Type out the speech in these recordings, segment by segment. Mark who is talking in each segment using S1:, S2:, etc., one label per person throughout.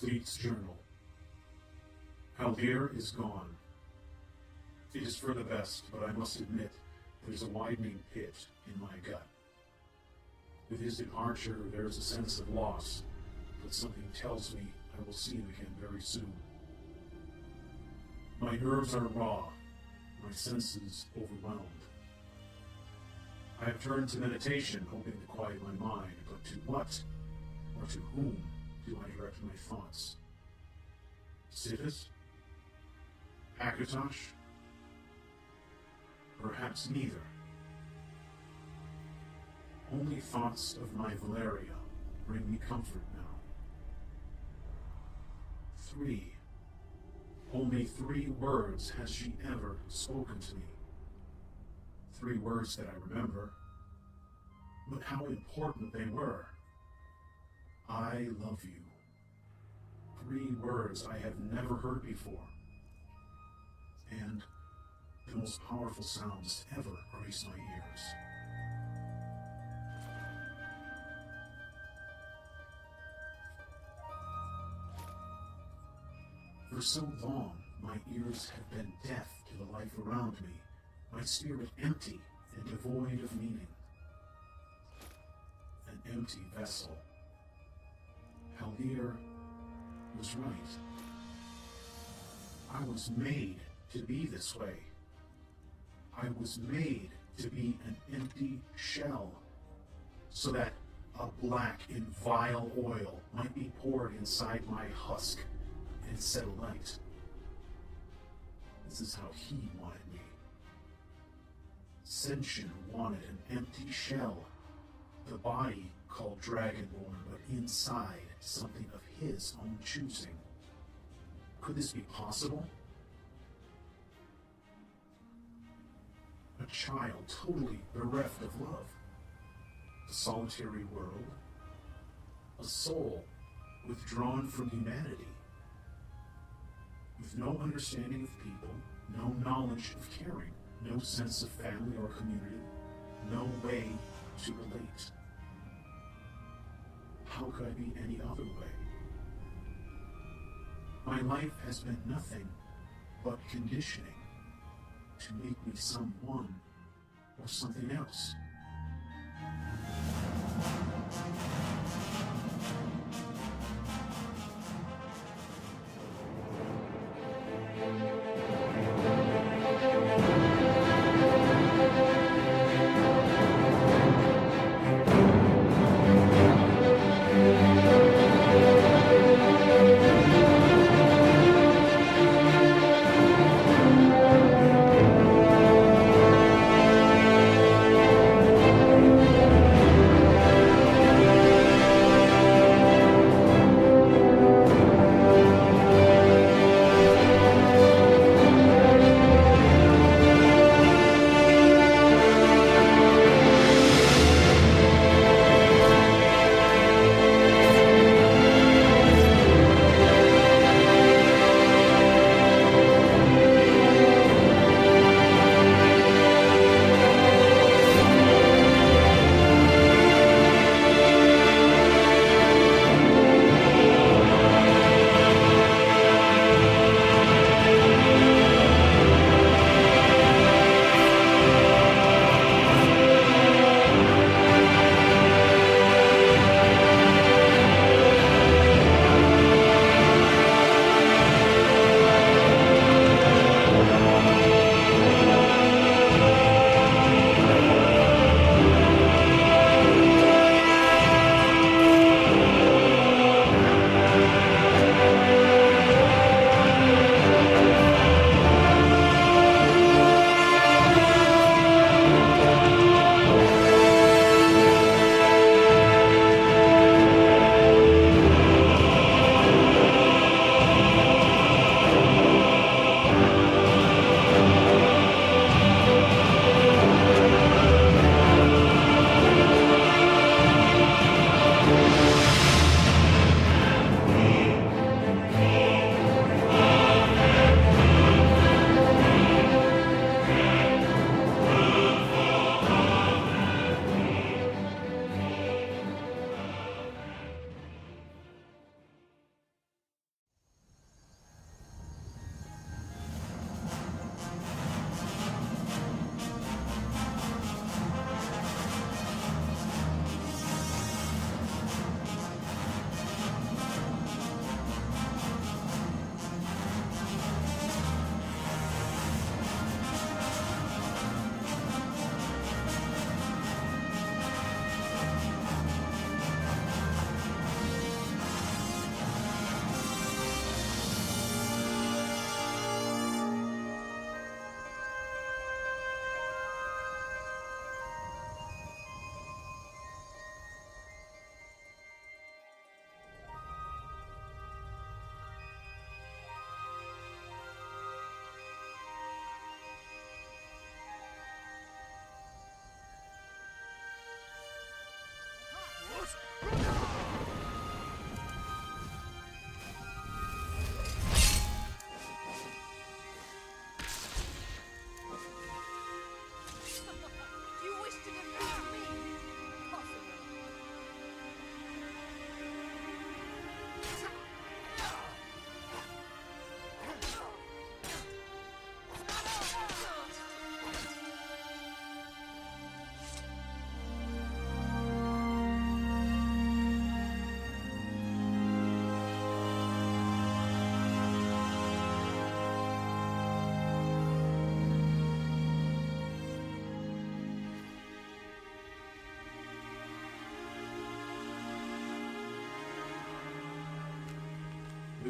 S1: Fleet's Journal. Haldir is gone. It is for the best, but I must admit there's a widening pit in my gut. With his departure, there is a sense of loss, but something tells me I will see him again very soon. My nerves are raw, my senses overwhelmed. I have turned to meditation, hoping to quiet my mind, but to what, or to whom, do I direct my thoughts? Civis? Akatosh? Perhaps neither. Only thoughts of my Valeria bring me comfort now. 3. Only 3 words has she ever spoken to me. 3 words that I remember, but how important they were. I love you. 3 words I have never heard before. And the most powerful sounds ever grace my ears. For so long, my ears have been deaf to the life around me, my spirit empty and devoid of meaning. An empty vessel. Haldir was right. I was made to be this way. I was made to be an empty shell, so that a black and vile oil might be poured inside my husk and set alight. This is how he wanted me. Senshin wanted an empty shell, the body called Dragonborn, but inside something of his own choosing. Could this be possible? A child totally bereft of love. A solitary world. A soul withdrawn from humanity. With no understanding of people, no knowledge of caring, no sense of family or community, no way to relate. How could I be any other way? My life has been nothing but conditioning to make me someone or something else.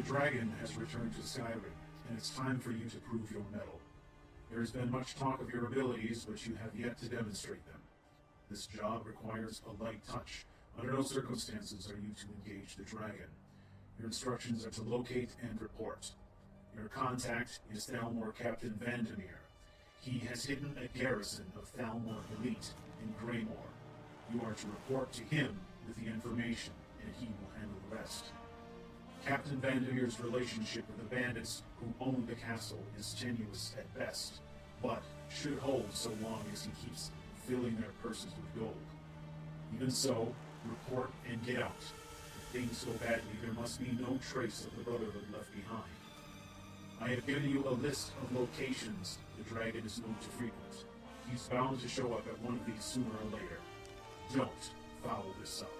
S1: The dragon has returned to Skyrim, and it's time for you to prove your mettle. There has been much talk of your abilities, but you have yet to demonstrate them. This job requires a light touch. Under no circumstances are you to engage the dragon. Your instructions are to locate and report. Your contact is Thalmor Captain Vandermeer. He has hidden a garrison of Thalmor elite in Greymore. You are to report to him with the information, and he will handle the rest. Captain Vandermeer's relationship with the bandits who own the castle is tenuous at best, but should hold so long as he keeps filling their purses with gold. Even so, report and get out. If things go badly, there must be no trace of the Brotherhood left behind. I have given you a list of locations the dragon is known to frequent. He's bound to show up at one of these sooner or later. Don't foul this up.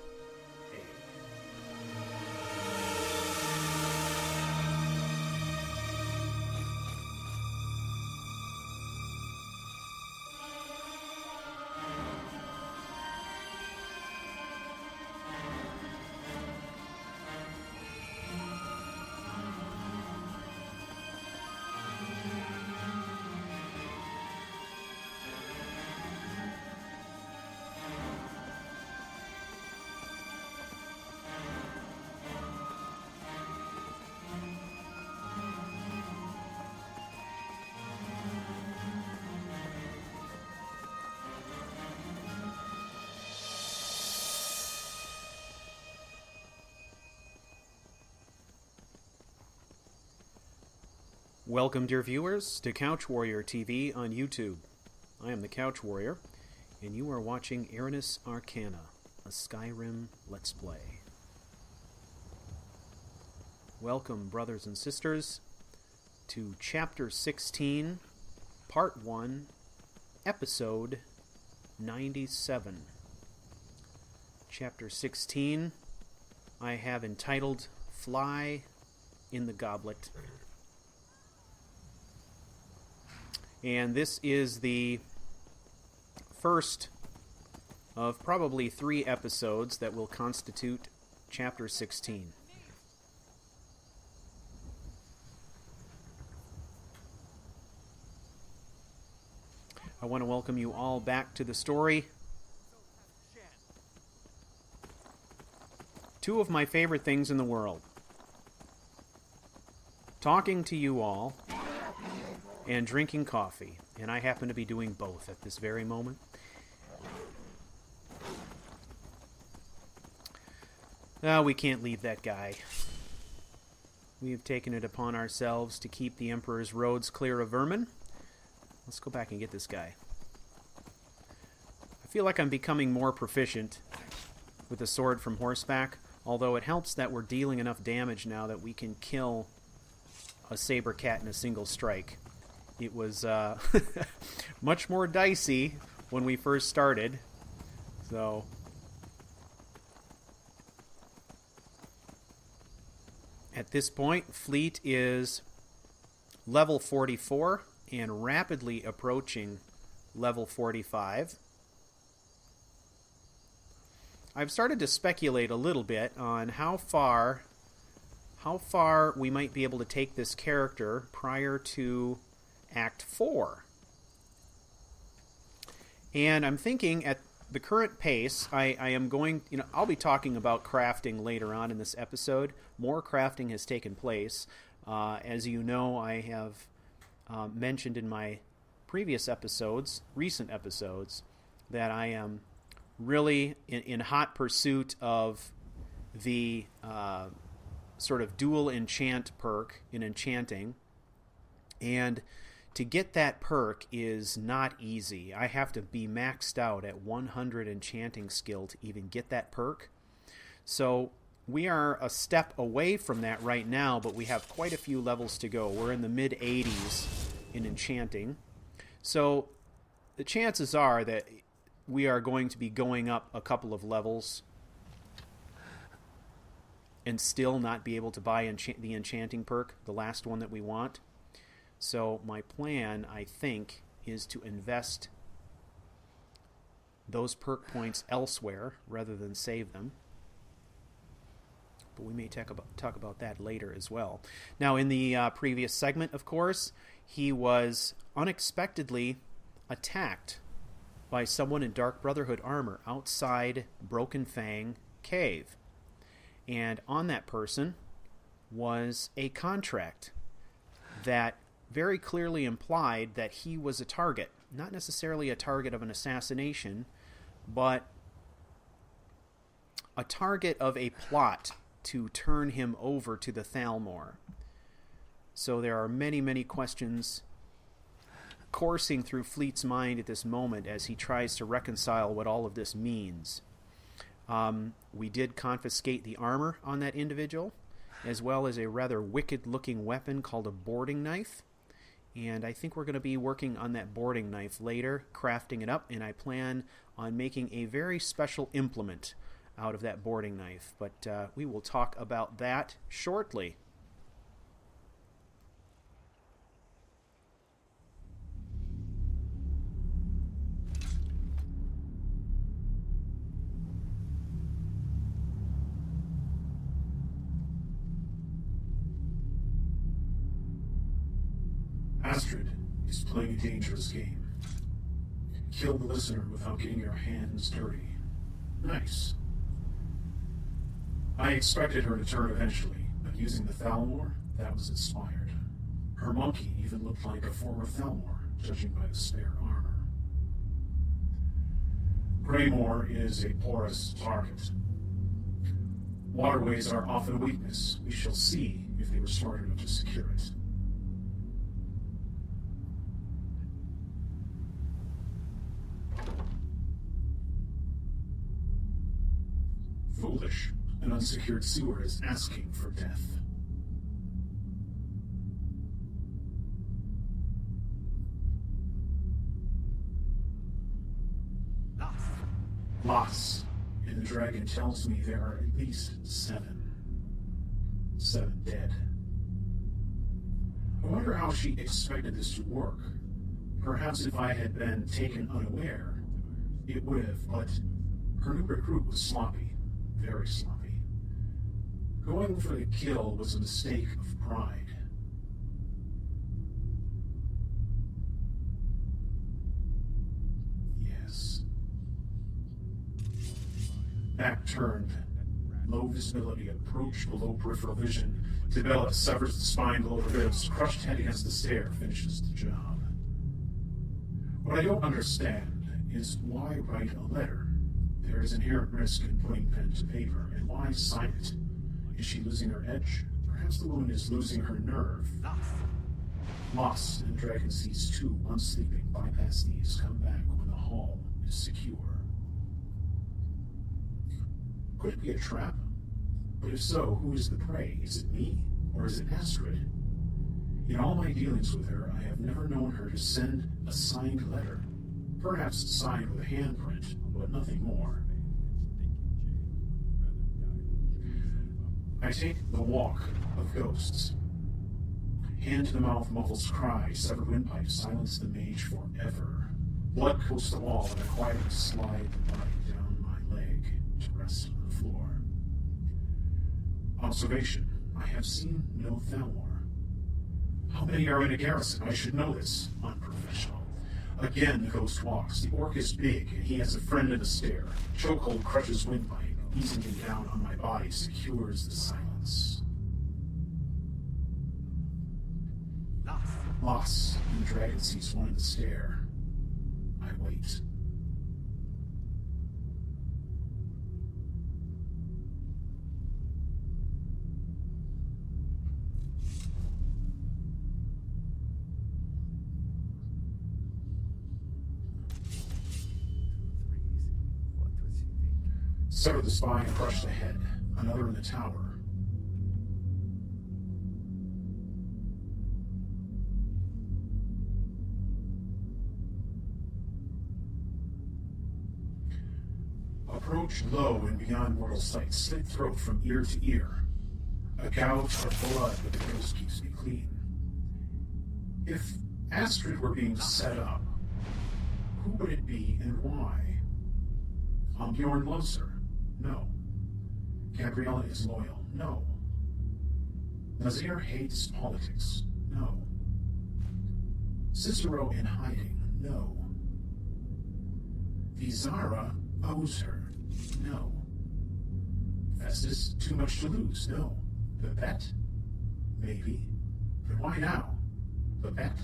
S2: Welcome, dear viewers, to CouchWarrior TV on YouTube. I am the CouchWarrior, and you are watching Arcane, Arcana, a Skyrim Let's Play. Welcome, brothers and sisters, to Chapter 16, Part 1, Episode 97. Chapter 16, I have entitled Fly in the Goblet. And this is the first of probably 3 episodes that will constitute Chapter 16. I want to welcome you all back to the story. 2 of my favorite things in the world. Talking to you all and drinking coffee, and I happen to be doing both at this very moment. We can't leave that guy. We have taken it upon ourselves to keep the Emperor's roads clear of vermin. Let's go back and get this guy. I feel like I'm becoming more proficient with the sword from horseback, although it helps that we're dealing enough damage now that we can kill a saber cat in a single strike. It was much more dicey when we first started, so at this point, Fleet is level 44 and rapidly approaching level 45. I've started to speculate a little bit on how far we might be able to take this character prior to Act 4. And I'm thinking at the current pace, I am going, I'll be talking about crafting later on in this episode. More crafting has taken place. As you know, I have mentioned in my previous episodes, recent episodes, that I am really in hot pursuit of the sort of dual enchant perk in enchanting. And to get that perk is not easy. I have to be maxed out at 100 enchanting skill to even get that perk. So we are a step away from that right now, but we have quite a few levels to go. We're in the mid-80s in enchanting. So the chances are that we are going to be going up a couple of levels and still not be able to buy the enchanting perk, the last one that we want. So my plan, I think, is to invest those perk points elsewhere rather than save them. but we may talk about that later as well. Now, in the previous segment, of course, he was unexpectedly attacked by someone in Dark Brotherhood armor outside Broken Fang Cave. And on that person was a contract that very clearly implied that he was a target. Not necessarily a target of an assassination, but a target of a plot to turn him over to the Thalmor. So there are many, many questions coursing through Fleet's mind at this moment as he tries to reconcile what all of this means. We did confiscate the armor on that individual, as well as a rather wicked-looking weapon called a boarding knife. And I think we're going to be working on that boarding knife later, crafting it up, and I plan on making a very special implement out of that boarding knife. But we will talk about that shortly.
S1: Astrid is playing a dangerous game. Kill the listener without getting your hands dirty. Nice. I expected her to turn eventually, but using the Thalmor, that was inspired. Her monkey even looked like a former Thalmor, judging by the spare armor. Greymore is a porous target. Waterways are often a weakness. We shall see if they were smart enough to secure it. Foolish. An unsecured sewer is asking for death. Lots. And the dragon tells me there are at least 7. 7 dead. I wonder how she expected this to work. Perhaps if I had been taken unaware, it would have, but her new recruit was sloppy. Very sloppy. Going for the kill was a mistake of pride. Yes. Back turned. Low visibility, approach below peripheral vision. Develops, severs the spine below the ribs. Crushed head against the stair, finishes the job. What I don't understand is why write a letter? There is inherent risk in putting pen to paper, and why sign it? Is she losing her edge? Perhaps the woman is losing her nerve. Lost, and Dragon sees 2 unsleeping. Bypass these, come back when the hall is secure. Could it be a trap? But if so, who is the prey? Is it me, or is it Astrid? In all my dealings with her, I have never known her to send a signed letter. Perhaps signed with a handprint, but nothing more. I take the walk of ghosts. Hand to the mouth muffles cry, severed windpipes silence the mage forever. Blood coats the wall, and I quietly slide the body down my leg to rest on the floor. Observation. I have seen no Thalmor. How many are in a garrison? I should know this. Unprofessional. Again, the ghost walks. The orc is big, and he has a friend in the stair. Chokehold crushes windpipe. Easing him down on my body secures the silence. Loss. And the dragon sees one in the stair. I wait. Sever the spine and crush the head. Another in the tower. Approach low and beyond mortal sight. Slit throat from ear to ear. A gouge of blood, but the ghost keeps me clean. If Astrid were being set up, who would it be and why? Bjorn loves her. No. Gabriella is loyal. No. Nazir hates politics. No. Cicero in hiding. No. The Zara owes her. No. Festus, too much to lose. No. The bet? Maybe. But why now? The bet?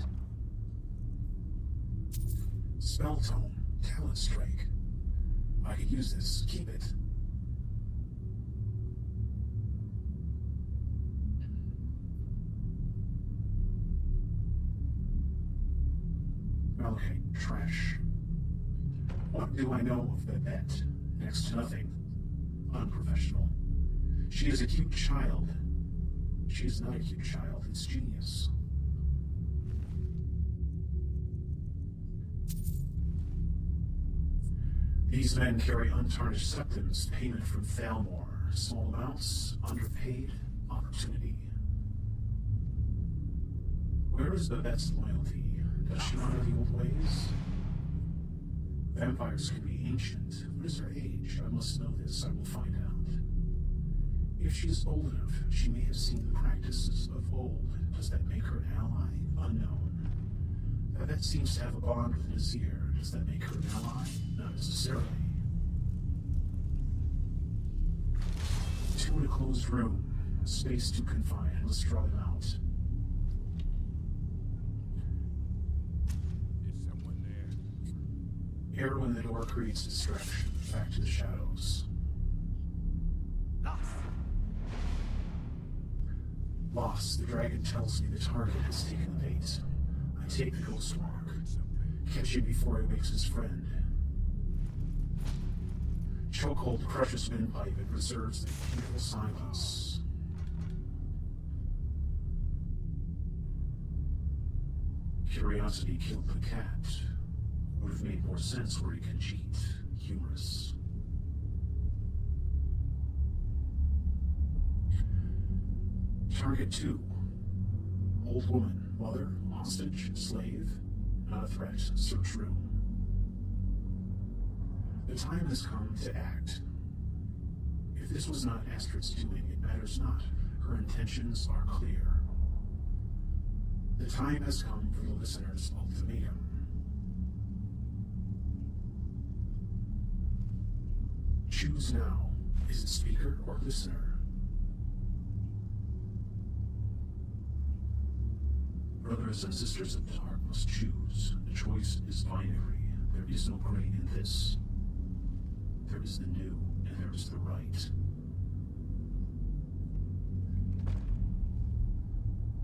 S1: Spell tome. Talent strike. I could use this. Keep it. Okay, trash. What do I know of the bet? Next to nothing. Unprofessional. She is a cute child. She is not a cute child, it's genius. These men carry untarnished septums, payment from Thalmor. Small amounts, underpaid, opportunity. Where is the bet's loyalty? Does she honor the old ways? Vampires can be ancient. What is her age? I must know this. I will find out. If she is old enough, she may have seen the practices of old. Does that make her an ally? Unknown. That seems to have a bond with Nazir. Does that make her an ally? Not necessarily. Two in a closed room. Space too confined. Let's draw them out. Arrow in the door creates distraction. Back to the shadows. Lost. The dragon tells me the target has taken the bait. I take the ghost walk. Catch him before he wakes his friend. Chokehold crushes windpipe and preserves the painful silence. Curiosity killed the cat. Would have made more sense where he can cheat. Humorous. Target 2. Old woman, mother, hostage, slave. Not a threat. Search room. The time has come to act. If this was not Astrid's doing, it matters not. Her intentions are clear. The time has come for the listener's ultimatum. Choose now. Is it speaker or listener? Brothers and sisters of the dark must choose. The choice is binary. There is no gray in this. There is the new, and there is the right.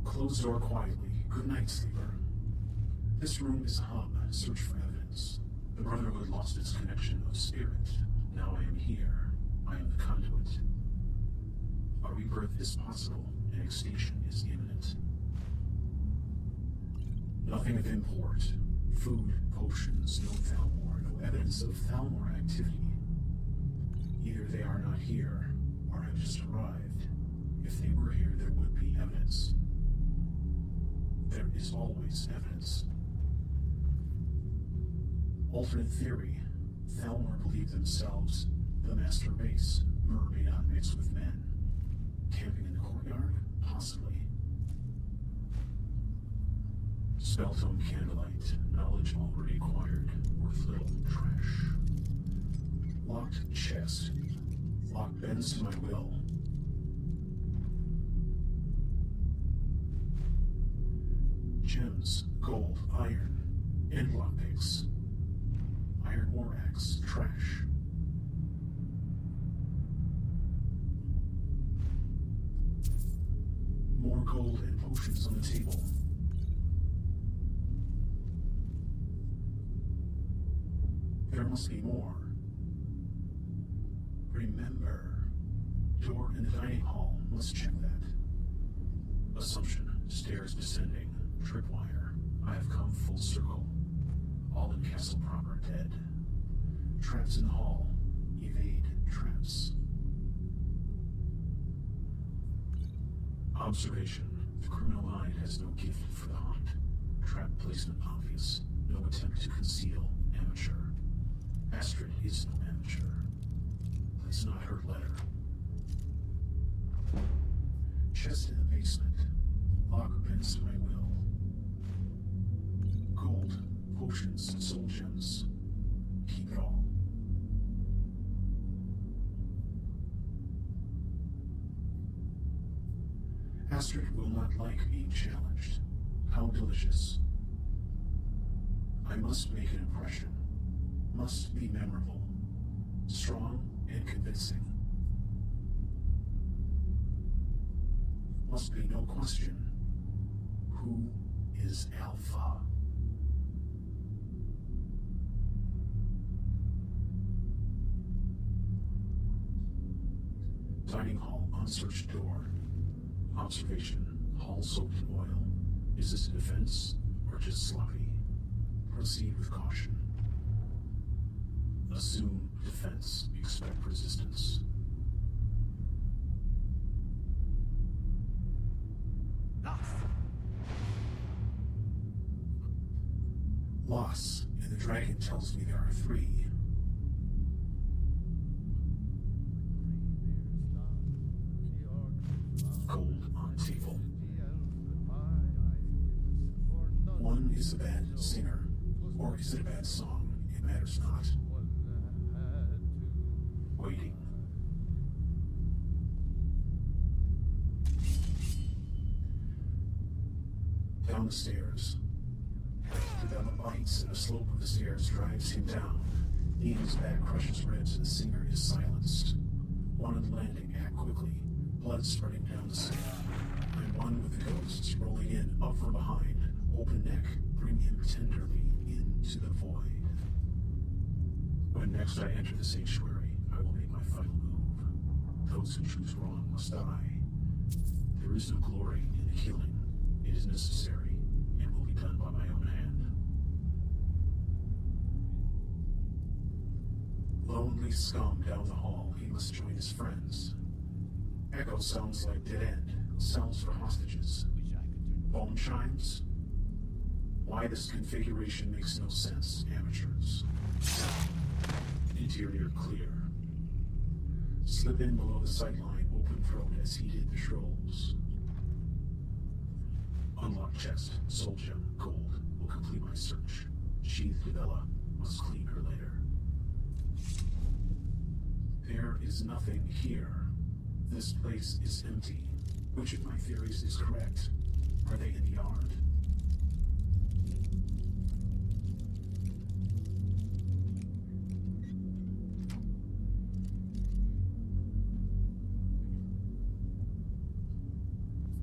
S1: Close door quietly. Good night, sleeper. This room is a hub. Search for evidence. The Brotherhood lost its connection of spirit. Now I am here. I am the conduit. A rebirth is possible, and extinction is imminent. Nothing of import. Food, potions, no Thalmor, no evidence of Thalmor activity. Either they are not here, or have just arrived. If they were here, there would be evidence. There is always evidence. Alternate theory. Thalmor believed themselves the master race. Mer may not mix with men. Camping in the courtyard? Possibly. Spelltome candlelight. Knowledge already acquired. Worth little. Trash. Locked chest. Lock bends to my will. Gems. Gold. Iron. And lockpicks. Iron war axe. Trash. More gold and potions on the table. There must be more. Remember. Door in the dining hall. Let's check that. Assumption. Stairs descending. Tripwire. I have come full circle. All in castle proper dead. Traps in the hall. Evade traps. Observation. The criminal mind has no gift for the hunt. Trap placement obvious. No attempt to conceal. Amateur. Astrid is no amateur. That's not her letter. Chest in the basement. Lock against my will. Gold, potions, soul gems. Keep it all. Astrid will not like being challenged. How delicious. I must make an impression. Must be memorable. Strong and convincing. Must be no question. Who is Alpha? Dining hall, unsearched door. Observation, hall soaked in oil. Is this a defense or just sloppy? Proceed with caution. Assume defense, expect resistance. Loss, and the dragon tells me there are 3. Gold on table. 1 is a bad singer, or is it a bad song? It matters not. Waiting. Down the stairs. Develop bites, and the slope of the stairs drives him down. Ian's back crushes ribs, and the singer is silenced. One on the landing, act quickly. Blood spreading down the stair. I'm one with the ghosts, rolling in, up from behind. Open neck, bring him tenderly into the void. When next I enter the sanctuary, I will make my final move. Those who choose wrong must die. There is no glory in the killing. It is necessary, and will be done by my own hand. Lonely scum down the hall, he must join his friends. Echo sounds like dead end, cells for hostages. Bone chimes? Why this configuration makes no sense, amateurs. Interior clear. Slip in below the sightline, open throat as he did the trolls. Unlock chest, soul gem, gold, will complete my search. Sheathed Bella, must clean her later. There is nothing here. This place is empty. Which of my theories is correct? Are they in the yard?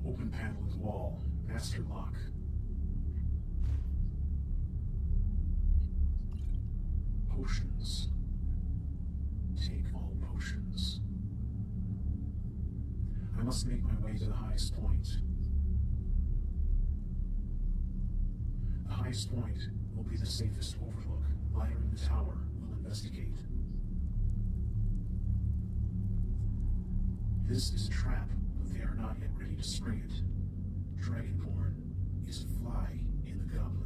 S1: Open paneled wall. Master lock. Potions. Take all potions. I must make my way to the highest point. The highest point will be the safest overlook. Ladder in the tower will investigate. This is a trap, but they are not yet ready to spring it. Dragonborn is a fly in the goblet.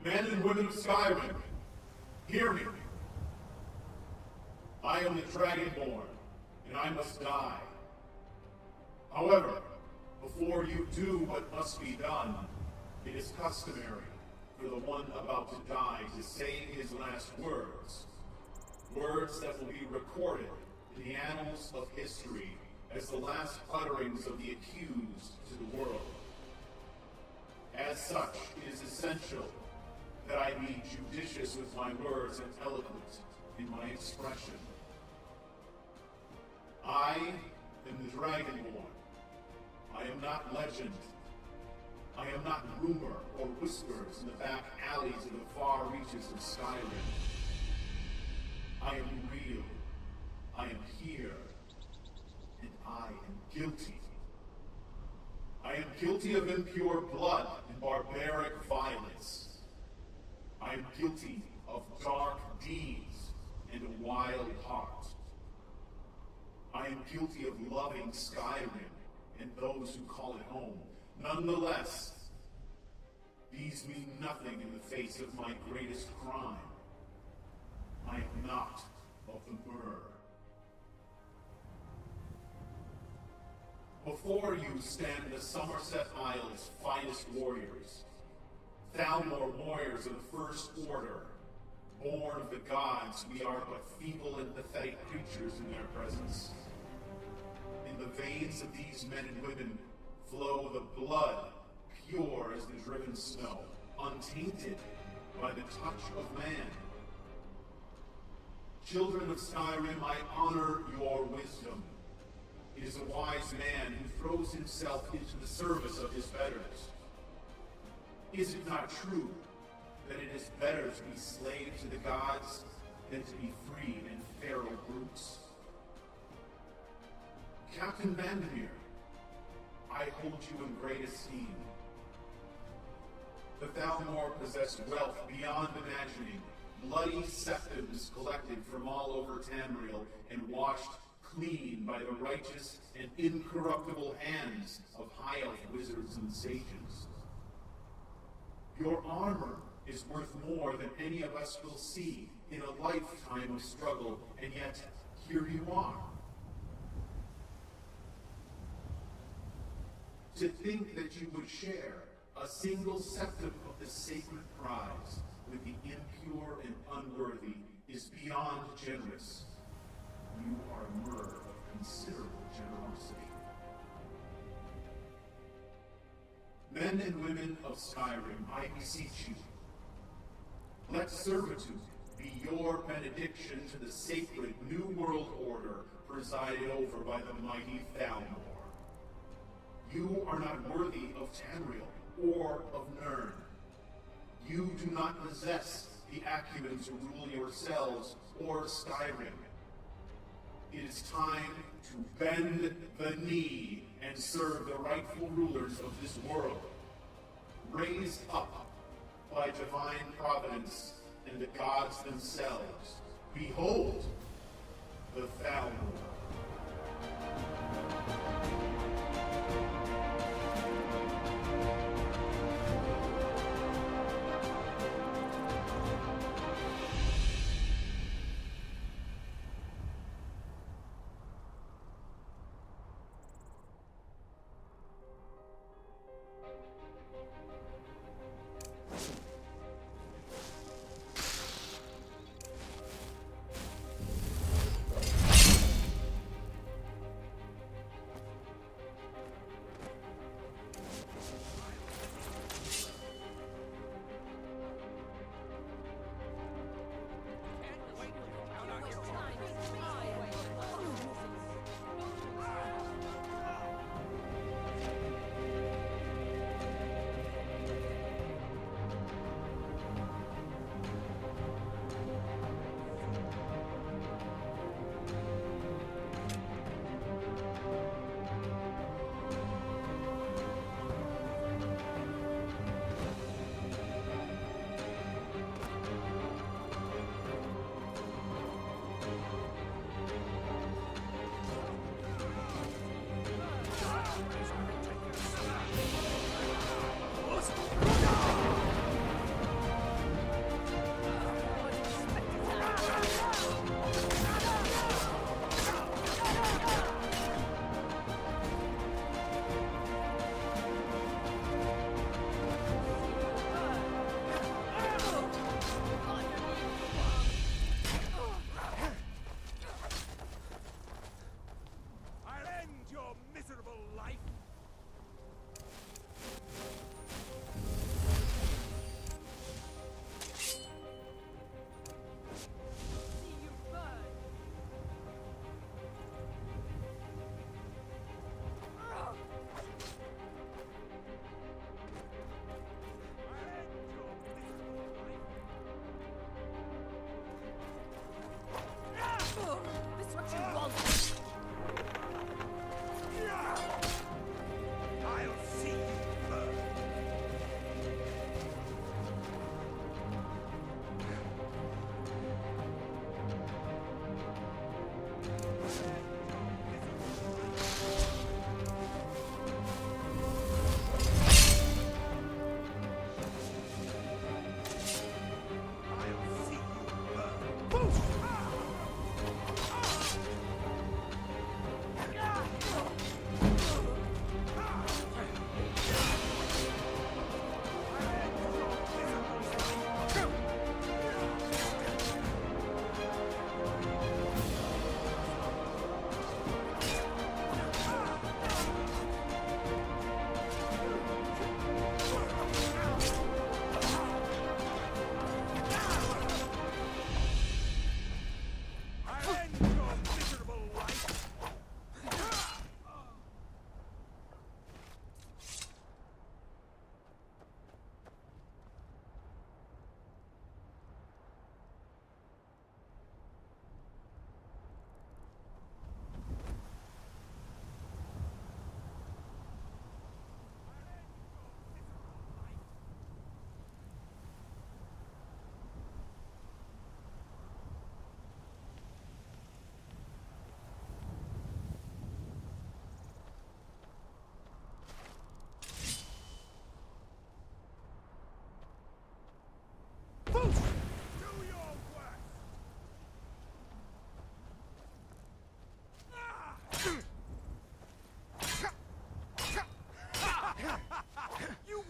S1: Men and women of Skyrim, hear me. I am the Dragonborn, and I must die. However, before you do what must be done, it is customary for the one about to die to say his last words. Words that will be recorded in the annals of history as the last utterings of the accused to the world. As such, it is essential that I be judicious with my words and eloquent in my expression. I am the Dragonborn. I am not legend. I am not rumor or whispers in the back alleys of the far reaches of Skyrim. I am real. I am here. And I am guilty. I am guilty of impure blood and barbaric violence. I am guilty of dark deeds and a wild heart. I am guilty of loving Skyrim and those who call it home. Nonetheless, these mean nothing in the face of my greatest crime. I am not of the myrrh. Before you stand the Somerset Isle's finest warriors. Thalmor warriors of the First Order. Born of the gods, we are but feeble and pathetic creatures in their presence. In the veins of these men and women flow the blood, pure as the driven snow, untainted by the touch of man. Children of Skyrim, I honor your wisdom. It is a wise man who throws himself into the service of his betters. Is it not true that it is better to be slaves to the gods than to be freed and feral brutes? Captain Vandermeer, I hold you in great esteem. The Thalmor possessed wealth beyond imagining, bloody septums collected from all over Tamriel and washed clean by the righteous and incorruptible hands of high elf wizards and sages. Your armor is worth more than any of us will see in a lifetime of struggle, and yet here you are. To think that you would share a single septum of the sacred prize with the impure and unworthy is beyond generous. You are a myrrh of considerable generosity. Men and women of Skyrim, I beseech you, let servitude be your benediction to the sacred New World Order presided over by the mighty Thalmor. You are not worthy of Tamriel or of Nirn. You do not possess the acumen to rule yourselves or Skyrim. It is time to bend the knee and serve the rightful rulers of this world, raised up by divine providence and the gods themselves. Behold, the Thalmor.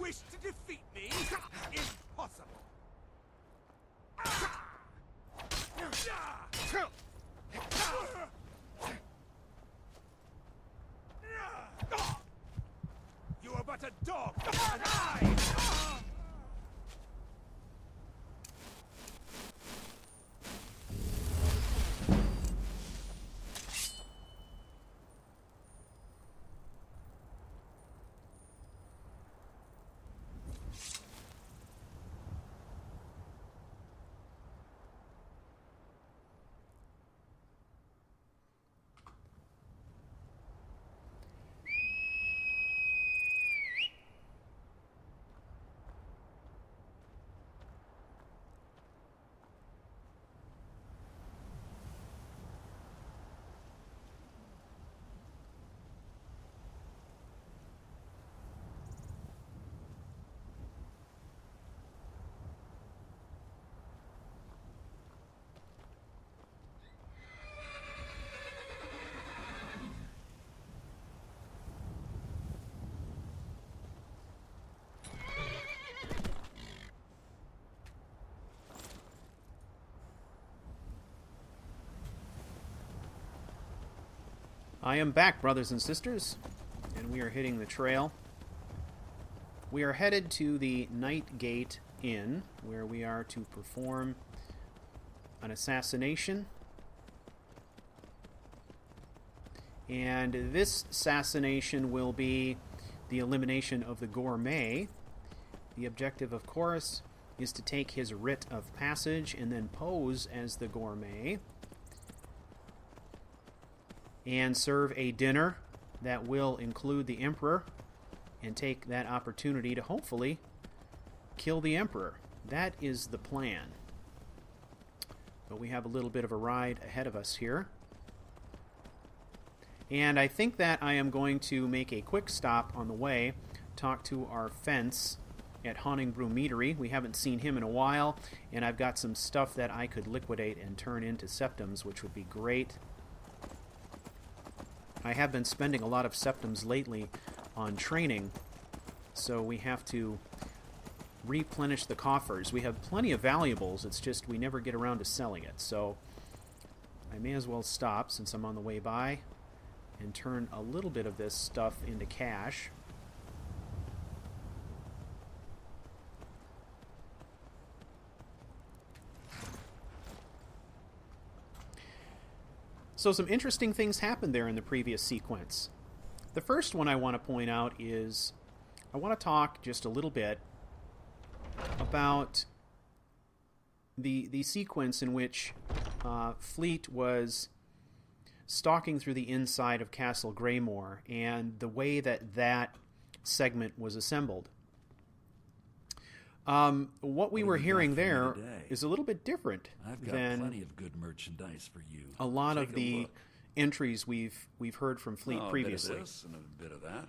S3: wish to defeat me? Impossible. You are but a dog, and I...
S2: I am back, brothers and sisters, and we are hitting the trail. We are headed to the Night Gate Inn, where we are to perform an assassination. And this assassination will be the elimination of the gourmet. The objective, of course, is to take his writ of passage and then pose as the gourmet and serve a dinner that will include the Emperor and take that opportunity to hopefully kill the Emperor. That is the plan. But we have a little bit of a ride ahead of us here. And I think that I am going to make a quick stop on the way, talk to our fence at Haunting Brew Meadery. We haven't seen him in a while, and I've got some stuff that I could liquidate and turn into septums, which would be great. I have been spending a lot of septums lately on training, so we have to replenish the coffers. We have plenty of valuables, it's just we never get around to selling it, so I may as well stop since I'm on the way by and turn a little bit of this stuff into cash. So some interesting things happened there in the previous sequence. The first one I want to point out is I want to talk just a little bit about the sequence in which Fleet was stalking through the inside of Castle Greymoor and the way that that segment was assembled. What we were hearing there is a little bit different than
S4: plenty of good merchandise for you.
S2: A lot of the entries we've heard from Fleet previously.
S4: A bit of this and a bit of that.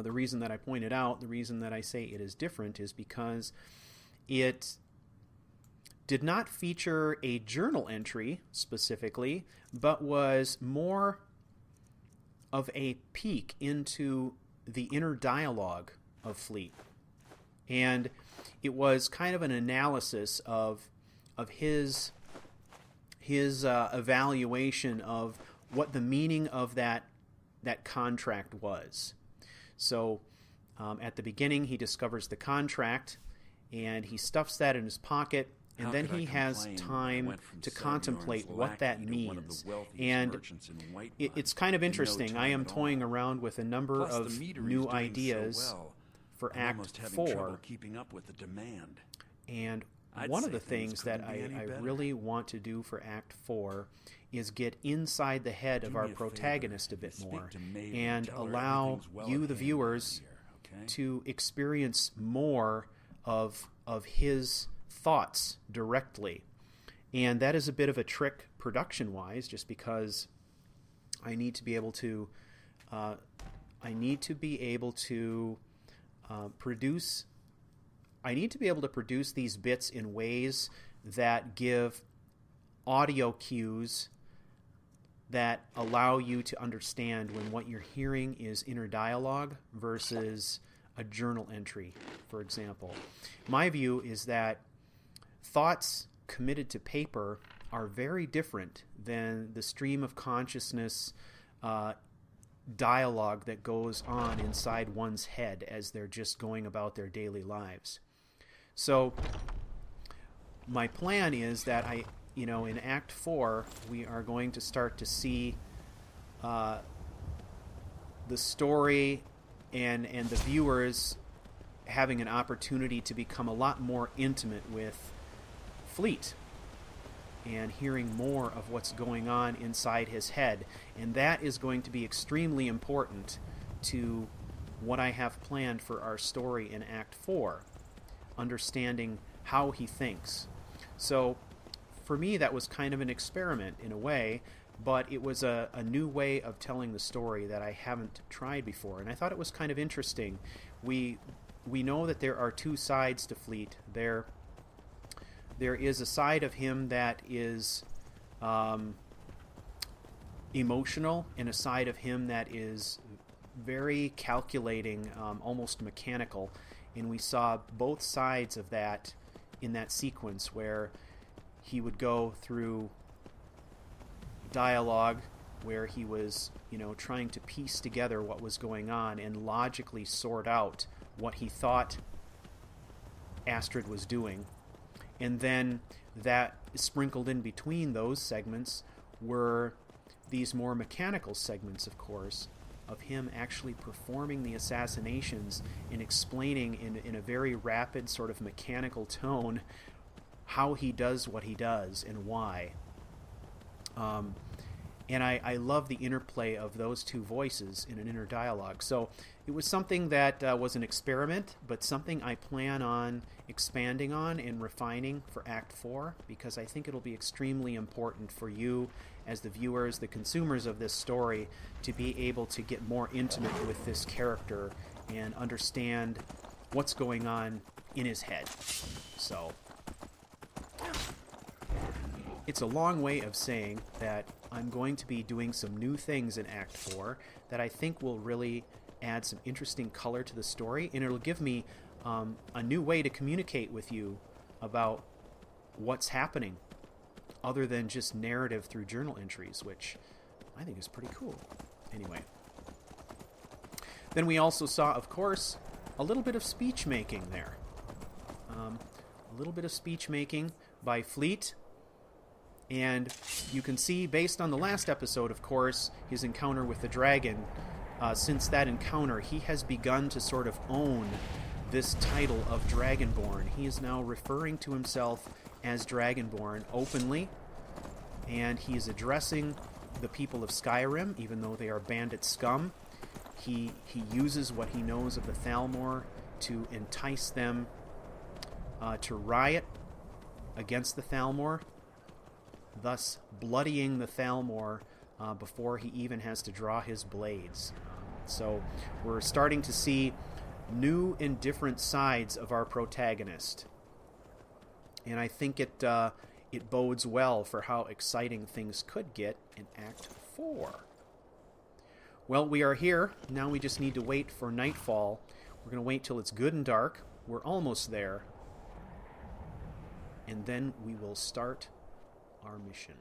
S2: The reason that I pointed out, the reason that I say it is different is because it did not feature a journal entry specifically, but was more of a peek into the inner dialogue of Fleet. And it was kind of an analysis of his evaluation of what the meaning of that contract was. So at the beginning, he discovers the contract, and he stuffs that in his pocket, and then he has time to contemplate what that means. And it's kind of interesting. I am toying around with a number of new ideas for Act 4.
S4: Keeping up with the demand.
S2: And one of the things that I really want to do for Act 4 is get inside the head of our protagonist a bit more and allow you, the viewers, to experience more of his thoughts directly. And that is a bit of a trick production-wise, just because I need to be able to produce these bits in ways that give audio cues that allow you to understand when what you're hearing is inner dialogue versus a journal entry, for example. My view is that thoughts committed to paper are very different than the stream of consciousness dialogue that goes on inside one's head as they're just going about their daily lives. So my plan is that in Act 4, we are going to start to see the story and the viewers having an opportunity to become a lot more intimate with Fleet and hearing more of what's going on inside his head. And that is going to be extremely important to what I have planned for our story in Act 4, understanding how he thinks. So for me, that was kind of an experiment in a way, but it was a new way of telling the story that I haven't tried before, and I thought it was kind of interesting. We know that there are two sides to Fleet. There is a side of him that is emotional, and a side of him that is very calculating, almost mechanical, and we saw both sides of that in that sequence where he would go through dialogue where he was, trying to piece together what was going on and logically sort out what he thought Astrid was doing. And then that sprinkled in between those segments were these more mechanical segments, of course, of him actually performing the assassinations and explaining in a very rapid sort of mechanical tone how he does what he does and why. And I love the interplay of those two voices in an inner dialogue. So it was something that was an experiment, but something I plan on expanding on and refining for Act 4, because I think it'll be extremely important for you as the viewers, the consumers of this story, to be able to get more intimate with this character and understand what's going on in his head. So it's a long way of saying that I'm going to be doing some new things in Act 4 that I think will really add some interesting color to the story, and it'll give me a new way to communicate with you about what's happening other than just narrative through journal entries, which I think is pretty cool. Anyway. Then we also saw, of course, a little bit of speech making there. A little bit of speech making by Fleet. And you can see, based on the last episode, of course, his encounter with the dragon, since that encounter, he has begun to sort of own this title of Dragonborn. He is now referring to himself as Dragonborn openly, and he is addressing the people of Skyrim, even though they are bandit scum. He uses what he knows of the Thalmor to entice them to riot against the Thalmor, thus bloodying the Thalmor before he even has to draw his blades. So we're starting to see new and different sides of our protagonist. And I think it bodes well for how exciting things could get in Act 4. Well, we are here. Now we just need to wait for nightfall. We're going to wait till it's good and dark. We're almost there. And then we will start our mission.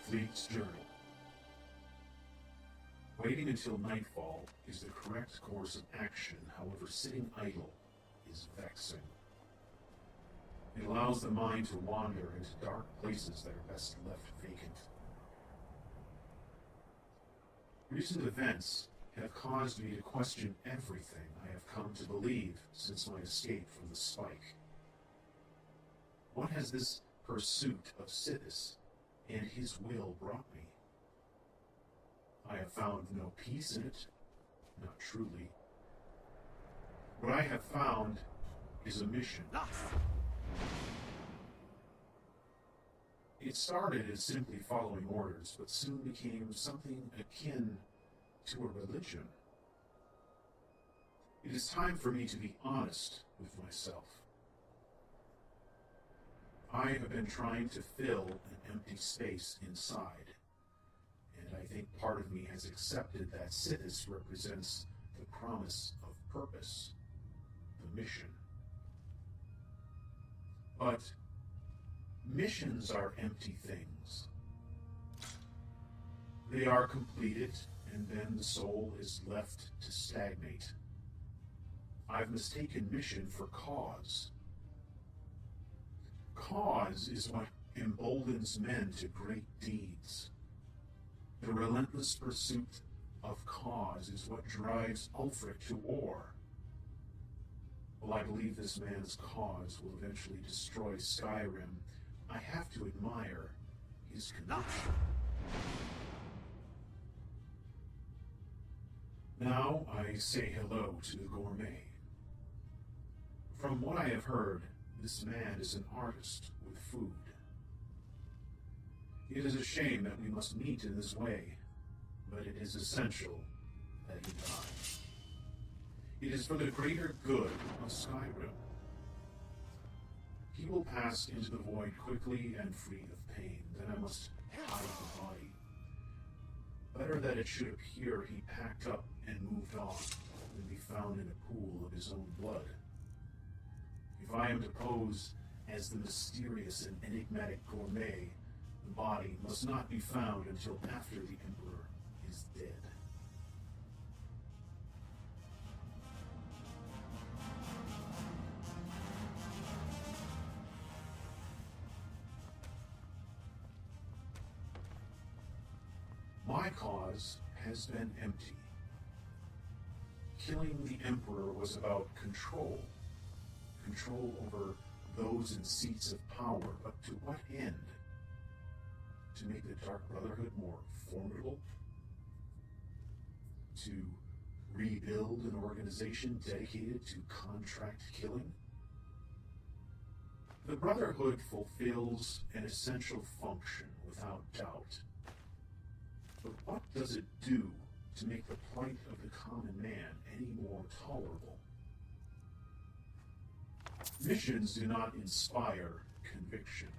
S1: Fleet's journey. Waiting until nightfall is the correct course of action, however sitting idle is vexing. It allows the mind to wander into dark places that are best left vacant. Recent events have caused me to question everything I have come to believe since my escape from the spike. What has this pursuit of SEL-h and his will brought me? I have found no peace in it, not truly. What I have found is a mission. It started as simply following orders, but soon became something akin to a religion. It is time for me to be honest with myself. I have been trying to fill an empty space inside, and I think part of me has accepted that SEL-h represents the promise of purpose, the mission. But missions are empty things. They are completed, and then the soul is left to stagnate. I've mistaken mission for cause. Cause is what emboldens men to great deeds. The relentless pursuit of cause is what drives Ulfric to war. While I believe this man's cause will eventually destroy Skyrim, I have to admire his conviction. Now I say hello to the gourmet. From what I have heard, this man is an artist with food. It is a shame that we must meet in this way, but it is essential that he die. It is for the greater good of Skyrim. He will pass into the void quickly and free of pain. Then I must hide the body. Better that it should appear he packed up and moved on than be found in a pool of his own blood. If I am to pose as the mysterious and enigmatic gourmet, the body must not be found until after the Emperor is dead. My cause has been empty. Killing the Emperor was about control. Control over those in seats of power, but to what end? To make the Dark Brotherhood more formidable? To rebuild an organization dedicated to contract killing? The Brotherhood fulfills an essential function without doubt. But what does it do to make the plight of the common man any more tolerable? Missions do not inspire conviction.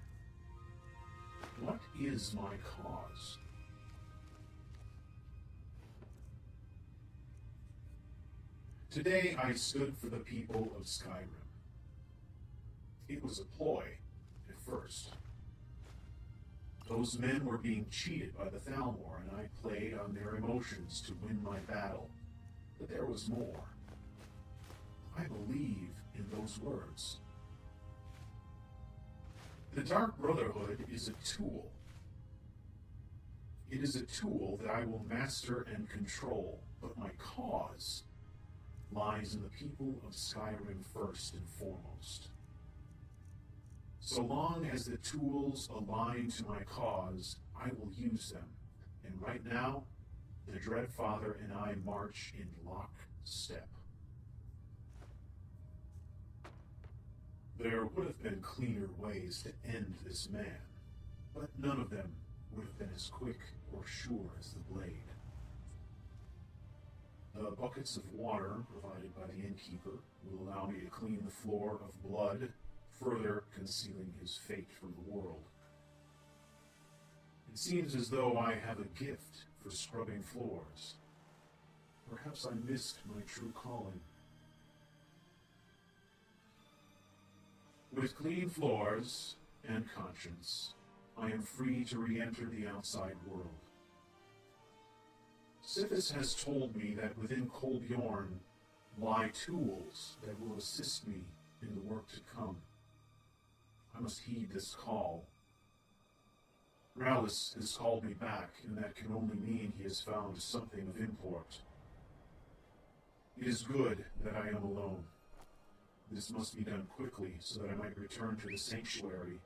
S1: What is my cause? Today I stood for the people of Skyrim. It was a ploy at first. Those men were being cheated by the Thalmor, and I played on their emotions to win my battle. But there was more. I believe in those words. The Dark Brotherhood is a tool. It is a tool that I will master and control, but my cause lies in the people of Skyrim first and foremost. So long as the tools align to my cause, I will use them. And right now, the Dreadfather and I march in lockstep. There would have been cleaner ways to end this man, but none of them would have been as quick or sure as the blade. The buckets of water provided by the innkeeper will allow me to clean the floor of blood, further concealing his fate from the world. It seems as though I have a gift for scrubbing floors. Perhaps I missed my true calling. With clean floors and conscience, I am free to re-enter the outside world. Sithis has told me that within Kolbjorn lie tools that will assist me in the work to come. I must heed this call. Rallis has called me back, and that can only mean he has found something of import. It is good that I am alone. This must be done quickly so that I might return to the sanctuary,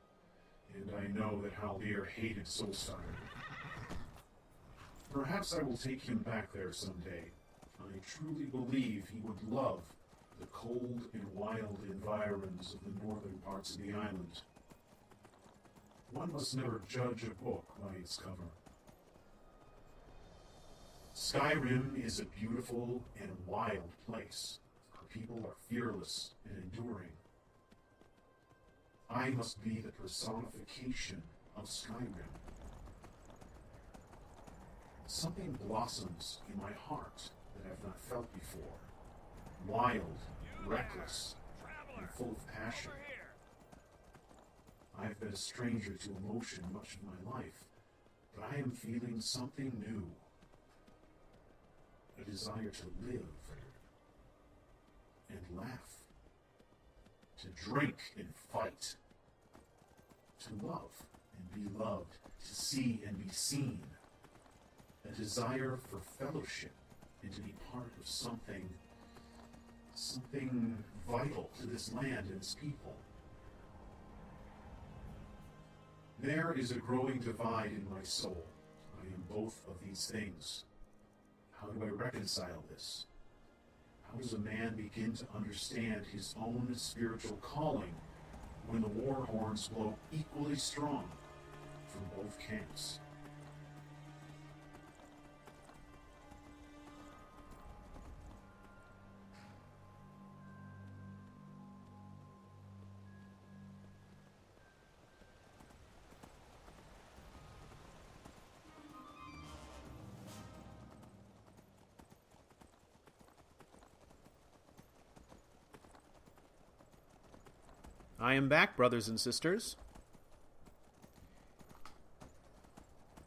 S1: and I know that Haldir hated Solstheim. Perhaps I will take him back there someday. I truly believe he would love the cold and wild environs of the northern parts of the island. One must never judge a book by its cover. Skyrim is a beautiful and wild place. Our people are fearless and enduring. I must be the personification of Skyrim. Something blossoms in my heart that I've not felt before. Wild, reckless, and full of passion. I've been a stranger to emotion much of my life, but I am feeling something new. A desire to live and laugh, to drink and fight, to love and be loved, to see and be seen. A desire for fellowship and to be part of something vital to this land and its people. There is a growing divide in my soul. I am both of these things. How do I reconcile this? How does a man begin to understand his own spiritual calling when the war horns blow equally strong from both camps?
S2: I am back, brothers and sisters.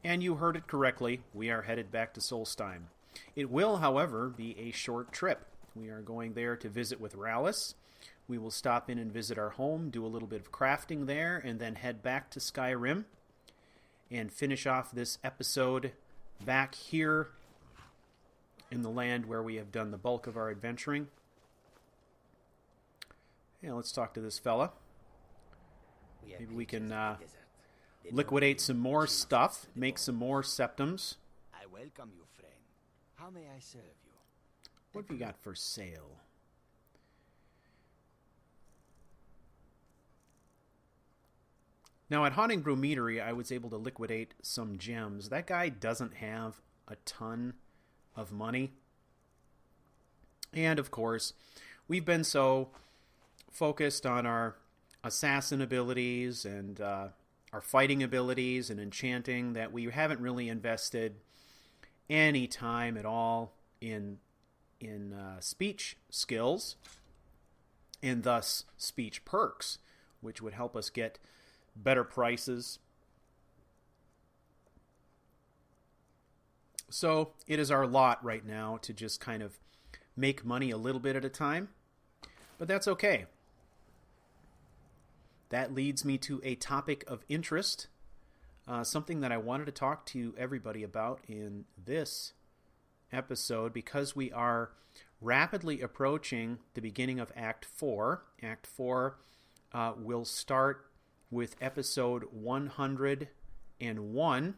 S2: And you heard it correctly. We are headed back to Solstheim. It will, however, be a short trip. We are going there to visit with Rallis. We will stop in and visit our home, do a little bit of crafting there, and then head back to Skyrim and finish off this episode back here in the land where we have done the bulk of our adventuring. Yeah, let's talk to this fella. Maybe we can liquidate some more stuff, make some more septums.
S5: I welcome you, friend. How may I serve you?
S2: What have you got for sale? Now, at Haunting Brew Meadery, I was able to liquidate some gems. That guy doesn't have a ton of money. And, of course, we've been so focused on our assassin abilities and our fighting abilities and enchanting that we haven't really invested any time at all in speech skills and thus speech perks, which would help us get better prices. So it is our lot right now to just kind of make money a little bit at a time, but that's okay. That leads me to a topic of interest, something that I wanted to talk to everybody about in this episode, because we are rapidly approaching the beginning of Act 4. Act 4 will start with episode 101,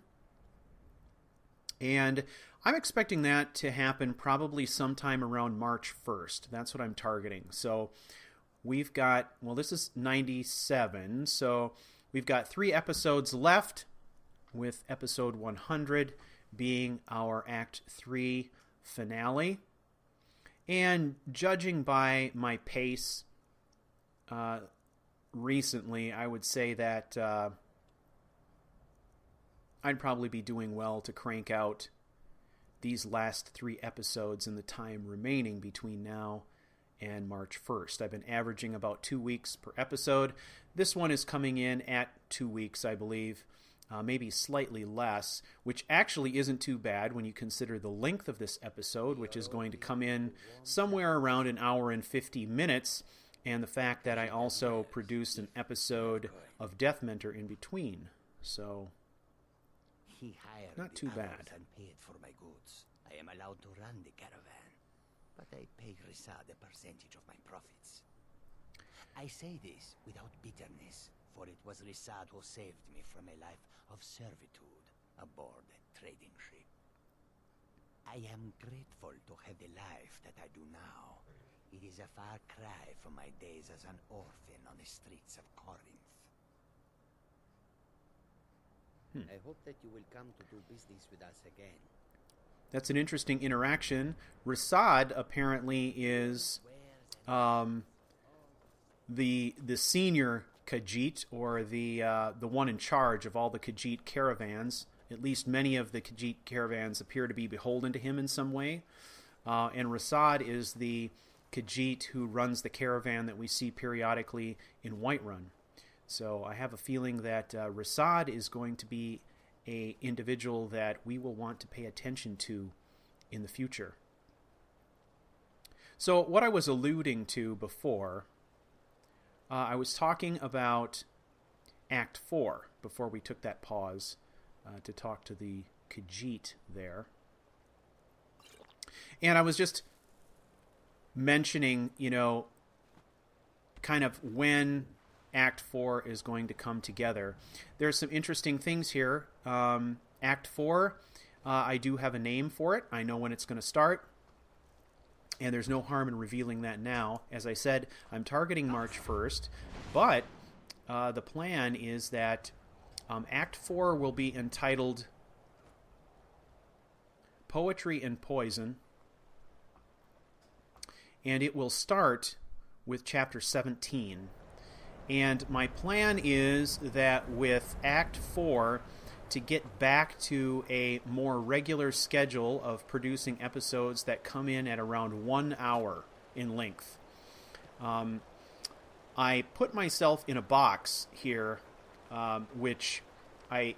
S2: and I'm expecting that to happen probably sometime around March 1st. That's what I'm targeting. So we've got, well, this is 97, so we've got 3 episodes left, with episode 100 being our Act 3 finale. And judging by my pace recently, I would say that I'd probably be doing well to crank out these last 3 episodes in the time remaining between now and March 1st. I've been averaging about 2 weeks per episode. This one is coming in at 2 weeks, I believe. maybe slightly less, which actually isn't too bad when you consider the length of this episode, which is going to come in somewhere around an hour and 50 minutes, and the fact that I also produced an episode of Death Mentor in between. So,
S5: He hired
S2: not
S5: the
S2: too
S5: others
S2: bad.
S5: and paid for my goods. I am allowed to run the caravan, but I pay Rissad a percentage of my profits. I say this without bitterness, for it was Rissad who saved me from a life of servitude aboard a trading ship. I am grateful to have the life that I do now. It is a far cry from my days as an orphan on the streets of Corinth. I hope that you will come to do business with us again.
S2: That's an interesting interaction. Rissad apparently is the senior Khajiit, or the one in charge of all the Khajiit caravans. At least many of the Khajiit caravans appear to be beholden to him in some way. And Rissad is the Khajiit who runs the caravan that we see periodically in Whiterun. So I have a feeling that Rissad is going to be an individual that we will want to pay attention to in the future. So what I was alluding to before, I was talking about Act 4 before we took that pause to talk to the Khajiit there. And I was just mentioning, kind of when Act 4 is going to come together. There's some interesting things here. Act 4, I do have a name for it. I know when it's going to start, and there's no harm in revealing that now. As I said, I'm targeting March 1st, but the plan is that Act 4 will be entitled Poetry and Poison, and it will start with Chapter 17. And my plan is that with Act 4, to get back to a more regular schedule of producing episodes that come in at around 1 hour in length. I put myself in a box here, which I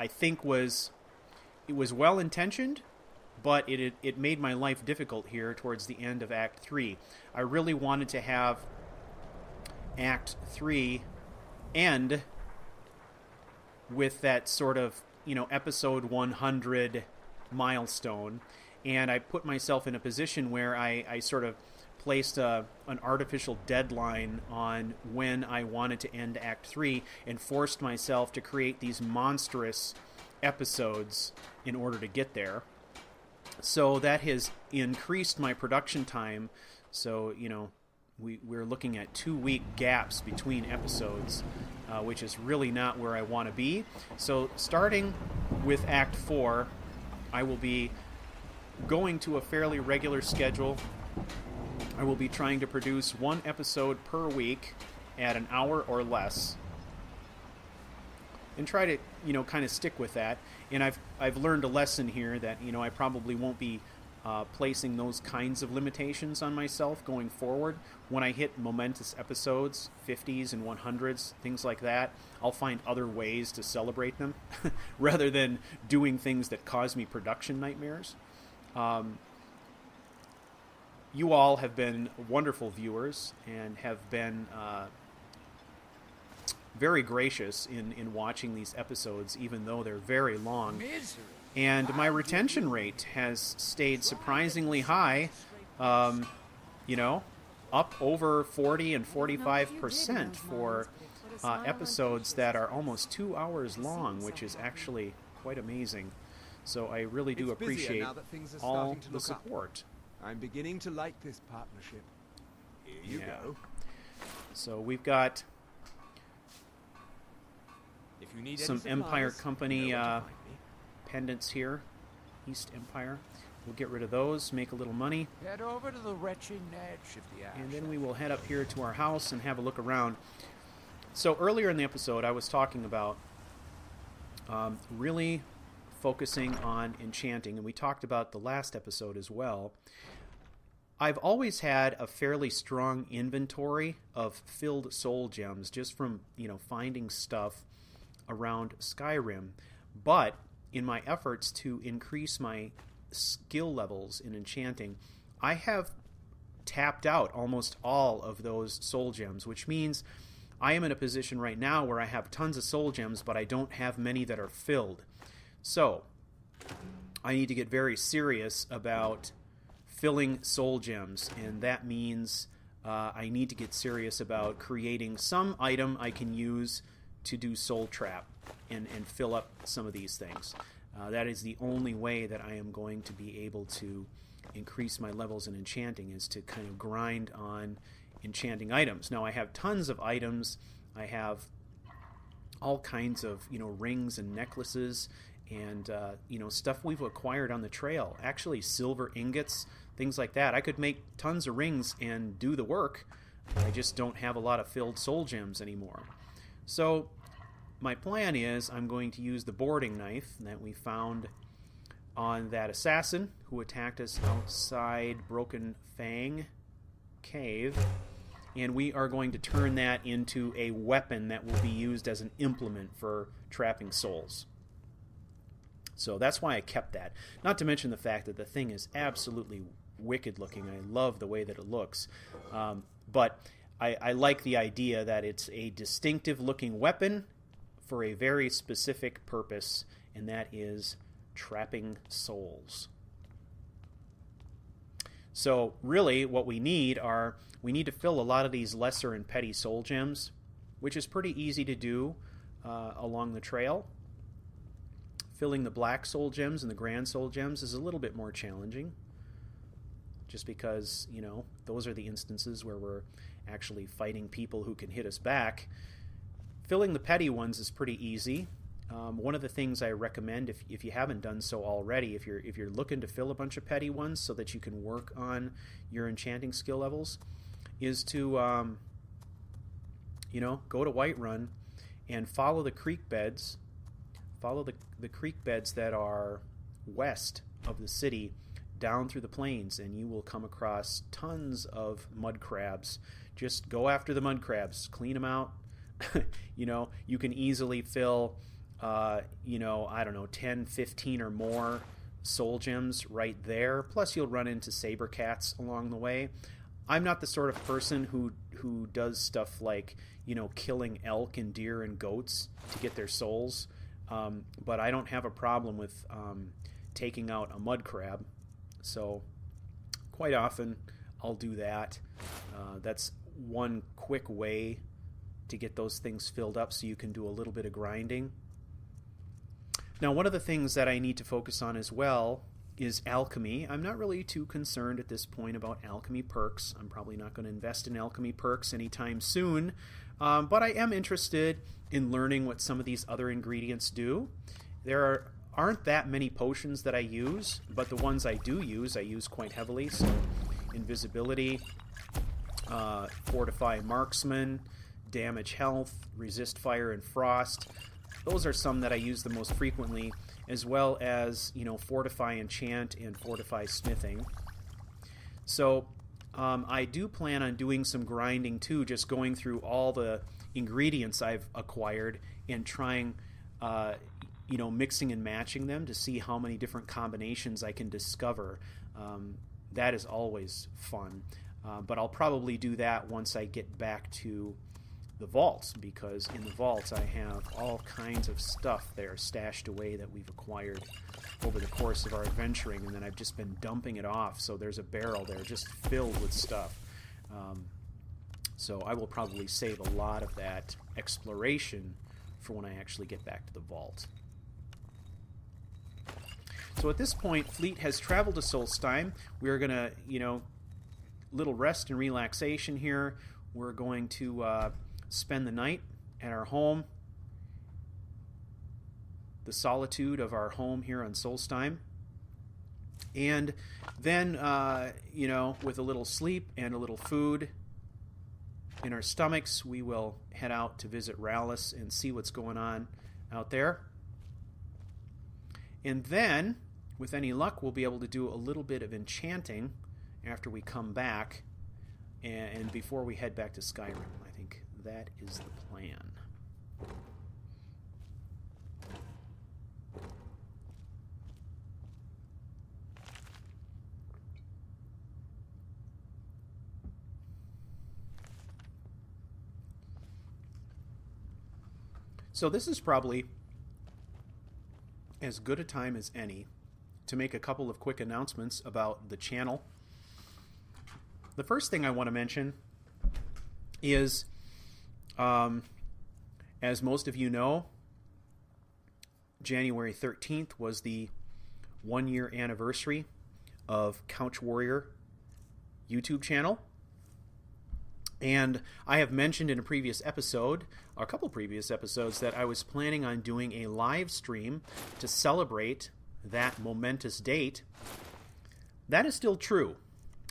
S2: think was well-intentioned, but it made my life difficult here towards the end of Act 3. I really wanted to have Act 3 end with that sort of, episode 100 milestone, and I put myself in a position where I sort of placed an artificial deadline on when I wanted to end Act 3 and forced myself to create these monstrous episodes in order to get there. So that has increased my production time. So, we're looking at 2-week gaps between episodes, which is really not where I want to be. So starting with Act 4, I will be going to a fairly regular schedule. I will be trying to produce 1 episode per week at an hour or less, and try to, kind of stick with that. And I've learned a lesson here that, I probably won't be placing those kinds of limitations on myself going forward. When I hit momentous episodes, 50s and 100s, things like that, I'll find other ways to celebrate them rather than doing things that cause me production nightmares. You all have been wonderful viewers and have been very gracious in watching these episodes, even though they're very long. And my retention rate has stayed surprisingly high, up over 40 and 45% for episodes that are almost 2 hours long, which is actually quite amazing. So I really do appreciate all the support.
S3: I'm beginning to like this partnership. Here you go.
S2: So we've got
S3: If you need
S2: some
S3: any
S2: Empire
S3: supplies,
S2: Company
S3: you know where to find me.
S2: pendants here. East Empire. We'll get rid of those, make a little money,
S3: Head over to the retching edge of the ash.
S2: and then we will head up here to our house and have a look around. So earlier in the episode, I was talking about really focusing on enchanting, and we talked about the last episode as well. I've always had a fairly strong inventory of filled soul gems just from, finding stuff around Skyrim. But in my efforts to increase my skill levels in enchanting, I have tapped out almost all of those soul gems, which means I am in a position right now where I have tons of soul gems, but I don't have many that are filled. So I need to get very serious about filling soul gems, and that means I need to get serious about creating some item I can use to do soul trap and fill up some of these things. That is the only way that I am going to be able to increase my levels in enchanting, is to kind of grind on enchanting items. Now I have tons of items. I have all kinds of rings and necklaces and stuff we've acquired on the trail. Actually, silver ingots, things like that. I could make tons of rings and do the work. I just don't have a lot of filled soul gems anymore. So my plan is I'm going to use the boarding knife that we found on that assassin who attacked us outside Broken Fang Cave, and we are going to turn that into a weapon that will be used as an implement for trapping souls. So that's why I kept that. Not to mention the fact that the thing is absolutely wicked looking. I love the way that it looks. But I like the idea that it's a distinctive looking weapon for a very specific purpose, and that is trapping souls. So really what we need to fill a lot of these lesser and petty soul gems, which is pretty easy to do along the trail. Filling the black soul gems and the grand soul gems is a little bit more challenging, just because, those are the instances where we're actually fighting people who can hit us back. Filling the petty ones is pretty easy. One of the things I recommend, if you haven't done so already, if you're looking to fill a bunch of petty ones so that you can work on your enchanting skill levels, is to go to Whiterun and follow the creek beds. Follow the creek beds that are west of the city down through the plains, and you will come across tons of mud crabs. Just go after the mud crabs, clean them out. You can easily fill 10, 15 or more soul gems right there. Plus you'll run into saber cats along the way. I'm not the sort of person who does stuff like, killing elk and deer and goats to get their souls. But I don't have a problem with taking out a mud crab. So quite often I'll do that. That's one quick way to get those things filled up so you can do a little bit of grinding. Now, one of the things that I need to focus on as well is alchemy. I'm not really too concerned at this point about alchemy perks. I'm probably not going to invest in alchemy perks anytime soon, but I am interested in learning what some of these other ingredients do. There aren't that many potions that I use, but the ones I do use, I use quite heavily. So invisibility, fortify marksman, damage health, resist fire and frost. Those are some that I use the most frequently, as well as, fortify enchant and fortify smithing. So I do plan on doing some grinding too, just going through all the ingredients I've acquired and trying, mixing and matching them to see how many different combinations I can discover. That is always fun. But I'll probably do that once I get back to the vaults, because in the vaults I have all kinds of stuff there stashed away that we've acquired over the course of our adventuring, and then I've just been dumping it off, so there's a barrel there just filled with stuff. So I will probably save a lot of that exploration for when I actually get back to the vault. So at this point, Fleet has traveled to Solstheim. We're going to, little rest and relaxation here. We're going to spend the night at our home, the solitude of our home here on Solstheim. And then, with a little sleep and a little food in our stomachs, we will head out to visit Rallis and see what's going on out there. And then, with any luck, we'll be able to do a little bit of enchanting after we come back and before we head back to Skyrim. I think that is the plan. So this is probably as good a time as any to make a couple of quick announcements about the channel. The first thing I want to mention is, as most of you know, January 13th was the 1-year anniversary of CouchWarrior YouTube channel. And I have mentioned in a previous episode, a couple previous episodes, that I was planning on doing a live stream to celebrate that momentous date. That is still true,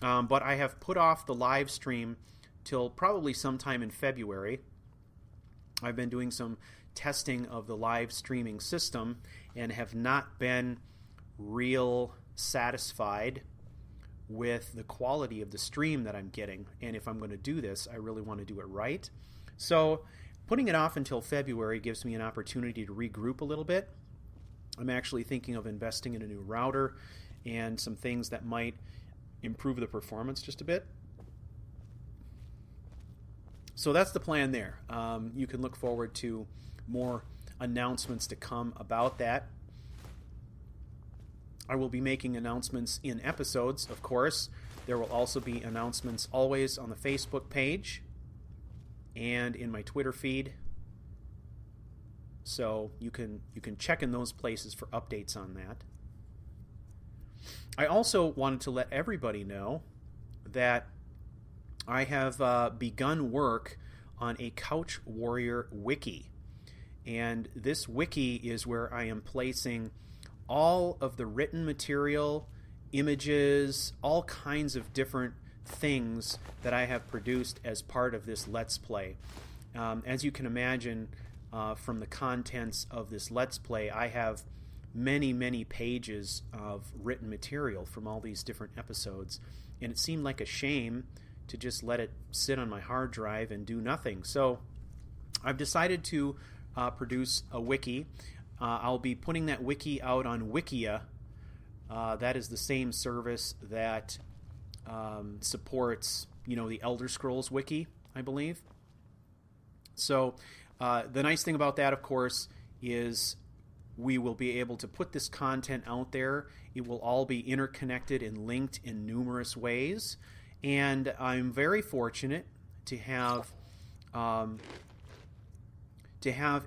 S2: but I have put off the live stream till probably sometime in February. I've been doing some testing of the live streaming system and have not been real satisfied with the quality of the stream that I'm getting. And if I'm going to do this, I really want to do it right. So putting it off until February gives me an opportunity to regroup a little bit. I'm actually thinking of investing in a new router and some things that might improve the performance just a bit. So that's the plan there. You can look forward to more announcements to come about that. I will be making announcements in episodes, of course. There will also be announcements always on the Facebook page and in my Twitter feed. So you can check in those places for updates on that. I also wanted to let everybody know that I have begun work on a CouchWarrior wiki. And this wiki is where I am placing all of the written material, images, all kinds of different things that I have produced as part of this Let's Play. As you can imagine from the contents of this Let's Play, I have many, many pages of written material from all these different episodes. And it seemed like a shame to just let it sit on my hard drive and do nothing. So I've decided to produce a wiki. I'll be putting that wiki out on Wikia. That is the same service that supports, the Elder Scrolls wiki, I believe. So the nice thing about that, of course, is we will be able to put this content out there. It will all be interconnected and linked in numerous ways. And I'm very fortunate to have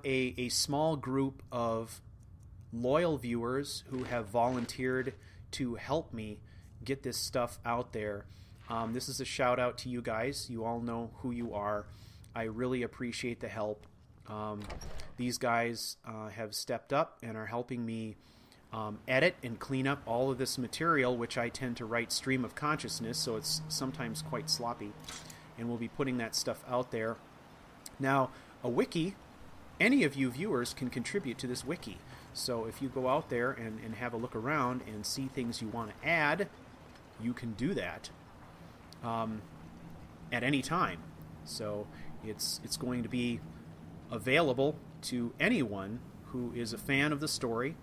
S2: a small group of loyal viewers who have volunteered to help me get this stuff out there. This is a shout out to you guys. You all know who you are. I really appreciate the help. These guys have stepped up and are helping me edit and clean up all of this material, which I tend to write stream of consciousness, so it's sometimes quite sloppy. And we'll be putting that stuff out there. Now, a wiki, any of you viewers can contribute to this wiki. So if you go out there and have a look around and see things you want to add, you can do that at any time. So it's going to be available to anyone who is a fan of the story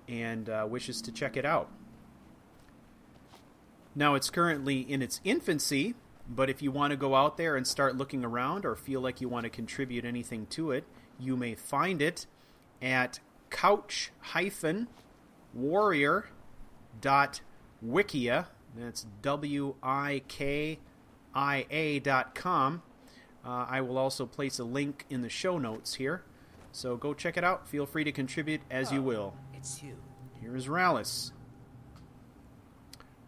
S2: and wishes to check it out. Now, it's currently in its infancy, but if you want to go out there and start looking around or feel like you want to contribute anything to it, you may find it at couch-warrior.wikia. That's wikia.com. I will also place a link in the show notes here. So go check it out. Feel free to contribute as you will.
S5: It's you.
S2: Here is Rallis.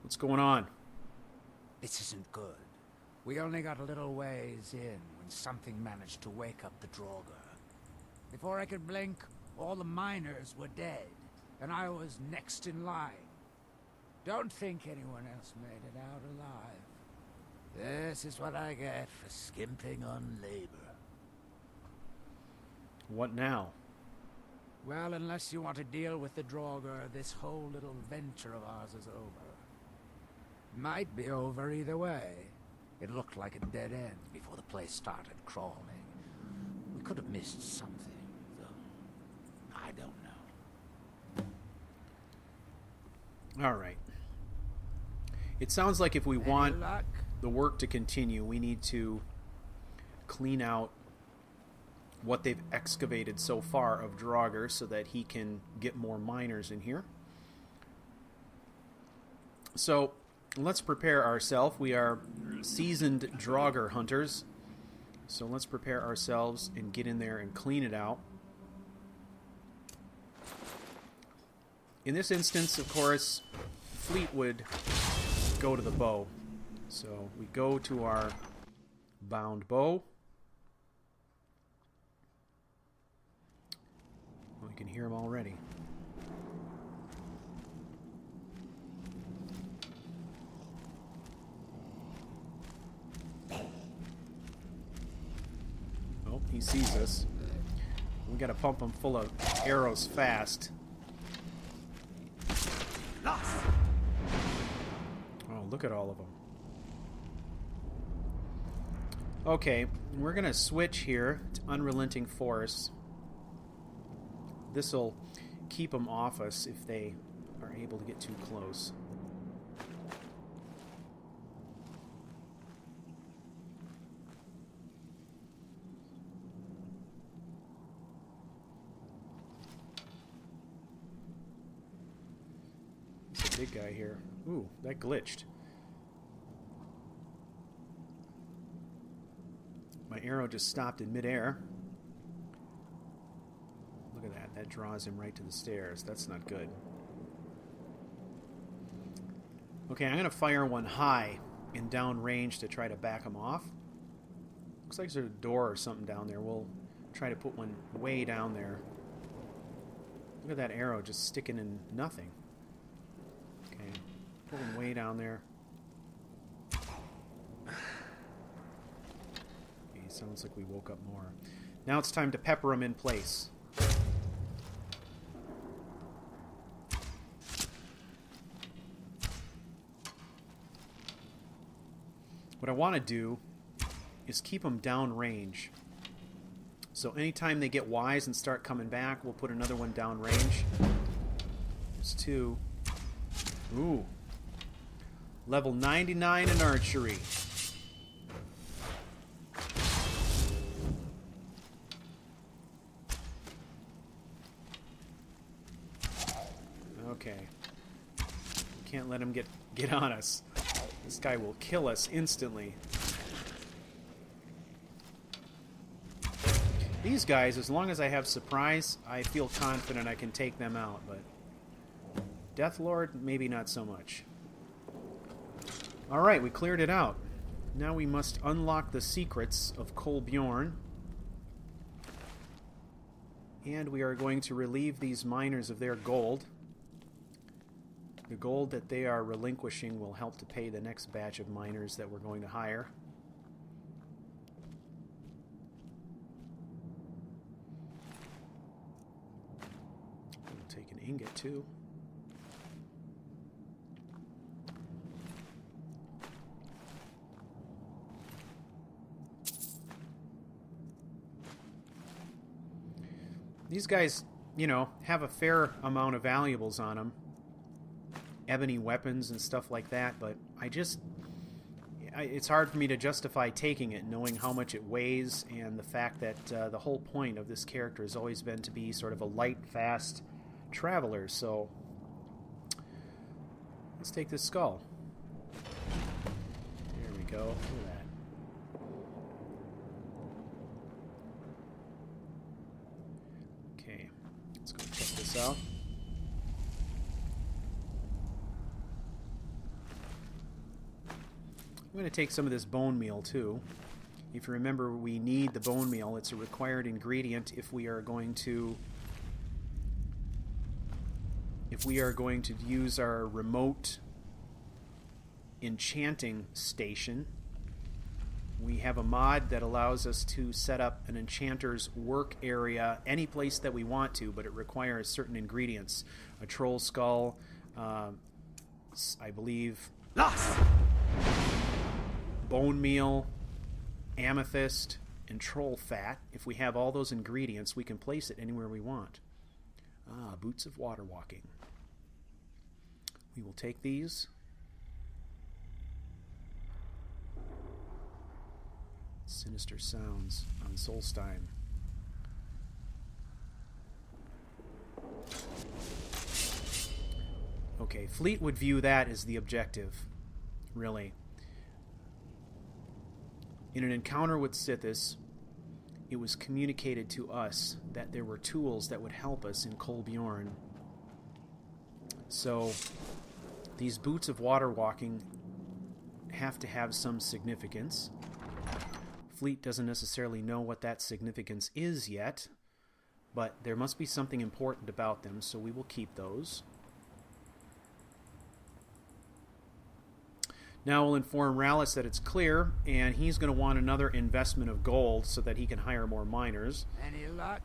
S2: What's going on?
S3: This isn't good. We only got a little ways in when something managed to wake up the Draugr. Before I could blink, all the miners were dead, and I was next in line. Don't think anyone else made it out alive. This is what I get for skimping on labor.
S2: What now?
S3: Well, unless you want to deal with the Draugr, this whole little venture of ours is over. Might be over either way. It looked like a dead end before the place started crawling. We could have missed something, though. I don't know.
S2: All right. It sounds like if we want
S3: luck?
S2: the work to continue, we need to clean out what they've excavated so far of Draugr so that he can get more miners in here. So let's prepare ourselves. We are seasoned Draugr hunters. So let's prepare ourselves and get in there and clean it out. In this instance, of course, Fleet would go to the bow. So we go to our bound bow. We can hear him already. Oh, he sees us. We gotta pump him full of arrows fast.
S3: Lost.
S2: Oh, look at all of them. Okay, we're gonna switch here to Unrelenting Force. This'll keep them off us if they are able to get too close. There's a big guy here. Ooh, that glitched. My arrow just stopped in midair. Look at that. That draws him right to the stairs. That's not good. Okay, I'm going to fire one high in down range to try to back him off. Looks like there's a door or something down there. We'll try to put one way down there. Look at that arrow just sticking in nothing. Okay, put one way down there. Sounds like we woke up more. Now it's time to pepper them in place. What I want to do is keep them down range. So anytime they get wise and start coming back, we'll put another one down range. There's two. Ooh. Level 99 in archery. Okay. Can't let him get on us. This guy will kill us instantly. These guys, as long as I have surprise, I feel confident I can take them out, but Deathlord, maybe not so much. Alright, we cleared it out. Now we must unlock the secrets of Kolbjorn. And we are going to relieve these miners of their gold. The gold that they are relinquishing will help to pay the next batch of miners that we're going to hire. We'll take an ingot too. These guys, you know, have a fair amount of valuables on them. Ebony weapons and stuff like that, but it's hard for me to justify taking it, knowing how much it weighs and the fact that the whole point of this character has always been to be sort of a light, fast traveler. So let's take this skull. There we go. Look at that. Okay, let's go check this out. I'm going to take some of this bone meal too. If you remember, we need the bone meal. It's a required ingredient if we are going to use our remote enchanting station. We have a mod that allows us to set up an enchanter's work area any place that we want to, but it requires certain ingredients. A troll skull, I believe.
S3: Lost.
S2: Bone meal, amethyst, and troll fat. If we have all those ingredients, we can place it anywhere we want. Ah, boots of water walking. We will take these. Sinister sounds on Solstein. Okay, Fleet would view that as the objective, really. In an encounter with Sithis, it was communicated to us that there were tools that would help us in Kolbjorn. So, these boots of water walking have to have some significance. Fleet doesn't necessarily know what that significance is yet, but there must be something important about them, so we will keep those. Now we'll inform Rallis that it's clear, and he's going to want another investment of gold so that he can hire more miners.
S3: Any luck?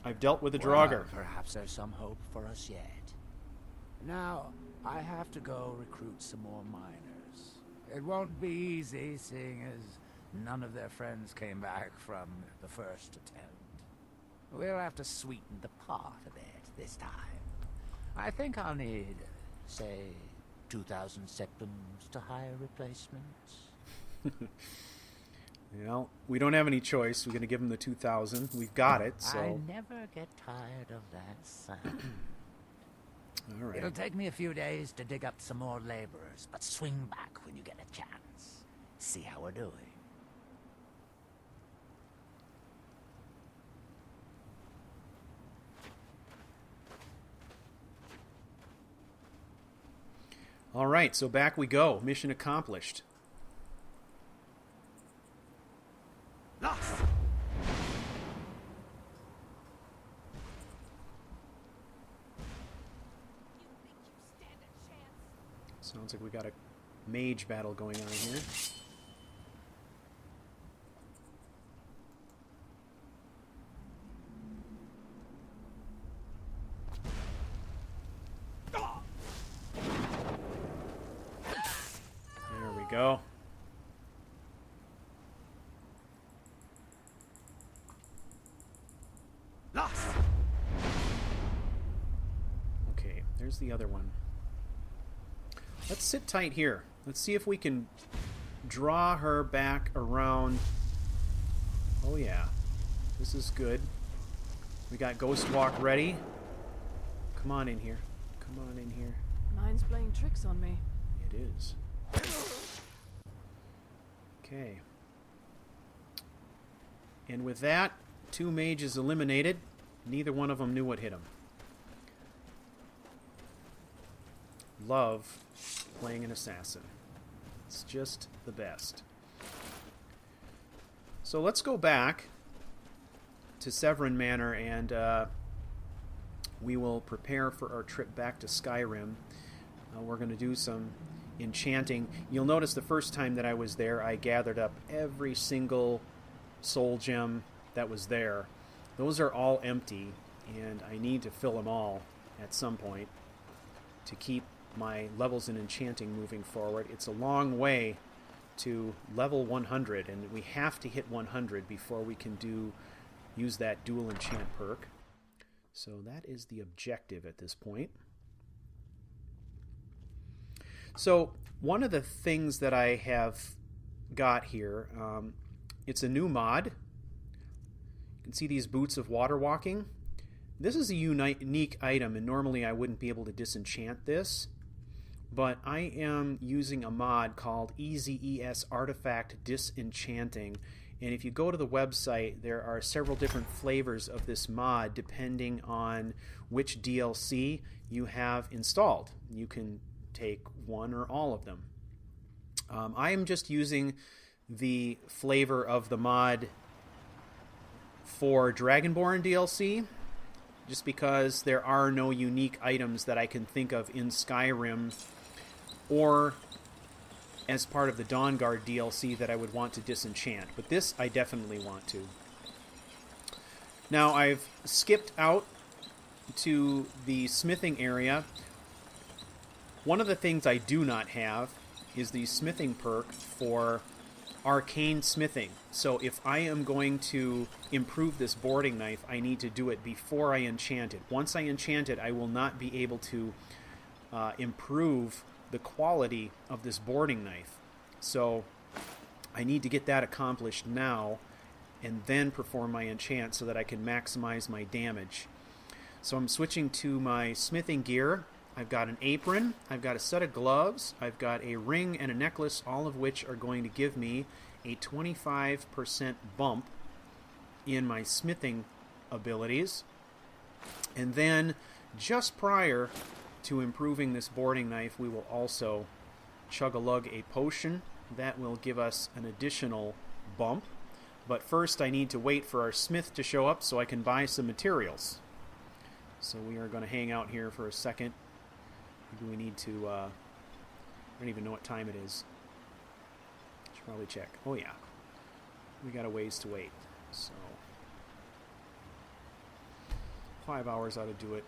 S2: I've dealt with the
S3: Well,
S2: Draugr.
S3: perhaps there's some hope for us yet. Now, I have to go recruit some more miners. It won't be easy, seeing as none of their friends came back from the first attempt. We'll have to sweeten the pot a bit this time. I think I'll need, say, 2,000 sequins to hire replacements.
S2: Well, we don't have any choice. We're going to give him the 2,000. We've got it, so...
S3: I never get tired of that sound.
S2: All right.
S3: It'll take me a few days to dig up some more laborers, but swing back when you get a chance. See how we're doing.
S2: All right, so back we go. Mission accomplished.
S3: Lost!
S2: Sounds like we got a mage battle going on here. There we go.
S3: Lost!
S2: Okay, there's the other one. Let's sit tight here. Let's see if we can draw her back around. Oh yeah, this is good. We got Ghost Walk ready. Come on in here. Come on in here.
S6: Mine's playing tricks on me.
S2: It is. Okay. And with that, 2 mages eliminated. Neither one of them knew what hit them. Love playing an assassin. It's just the best. So let's go back to Severin Manor, and we will prepare for our trip back to Skyrim. We're going to do some enchanting. You'll notice the first time that I was there, I gathered up every single soul gem that was there. Those are all empty, and I need to fill them all at some point to keep my levels in enchanting moving forward. It's a long way to level 100, and we have to hit 100 before we can use that dual enchant perk. So that is the objective at this point. So one of the things that I have got here, it's a new mod. You can see these boots of water walking. This is a unique item, and normally I wouldn't be able to disenchant this, but I am using a mod called EZES Artifact Disenchanting, and if you go to the website, there are several different flavors of this mod depending on which DLC you have installed. You can take one or all of them. I am just using the flavor of the mod for Dragonborn DLC, just because there are no unique items that I can think of in Skyrim or as part of the Dawnguard DLC that I would want to disenchant. But this I definitely want to. Now I've skipped out to the smithing area. One of the things I do not have is the smithing perk for arcane smithing. So if I am going to improve this boarding knife, I need to do it before I enchant it. Once I enchant it, I will not be able to improve the quality of this boarding knife. So I need to get that accomplished now and then perform my enchant so that I can maximize my damage. So I'm switching to my smithing gear. I've got an apron, I've got a set of gloves, I've got a ring and a necklace, all of which are going to give me a 25% bump in my smithing abilities. And then, just prior to improving this boarding knife, we will also chug-a-lug a potion. That will give us an additional bump. But first, I need to wait for our smith to show up so I can buy some materials. So we are going to hang out here for a second. Maybe we need to... I don't even know what time it is. Should probably check. Oh, yeah. We got a ways to wait. So... 5 hours ought to do it.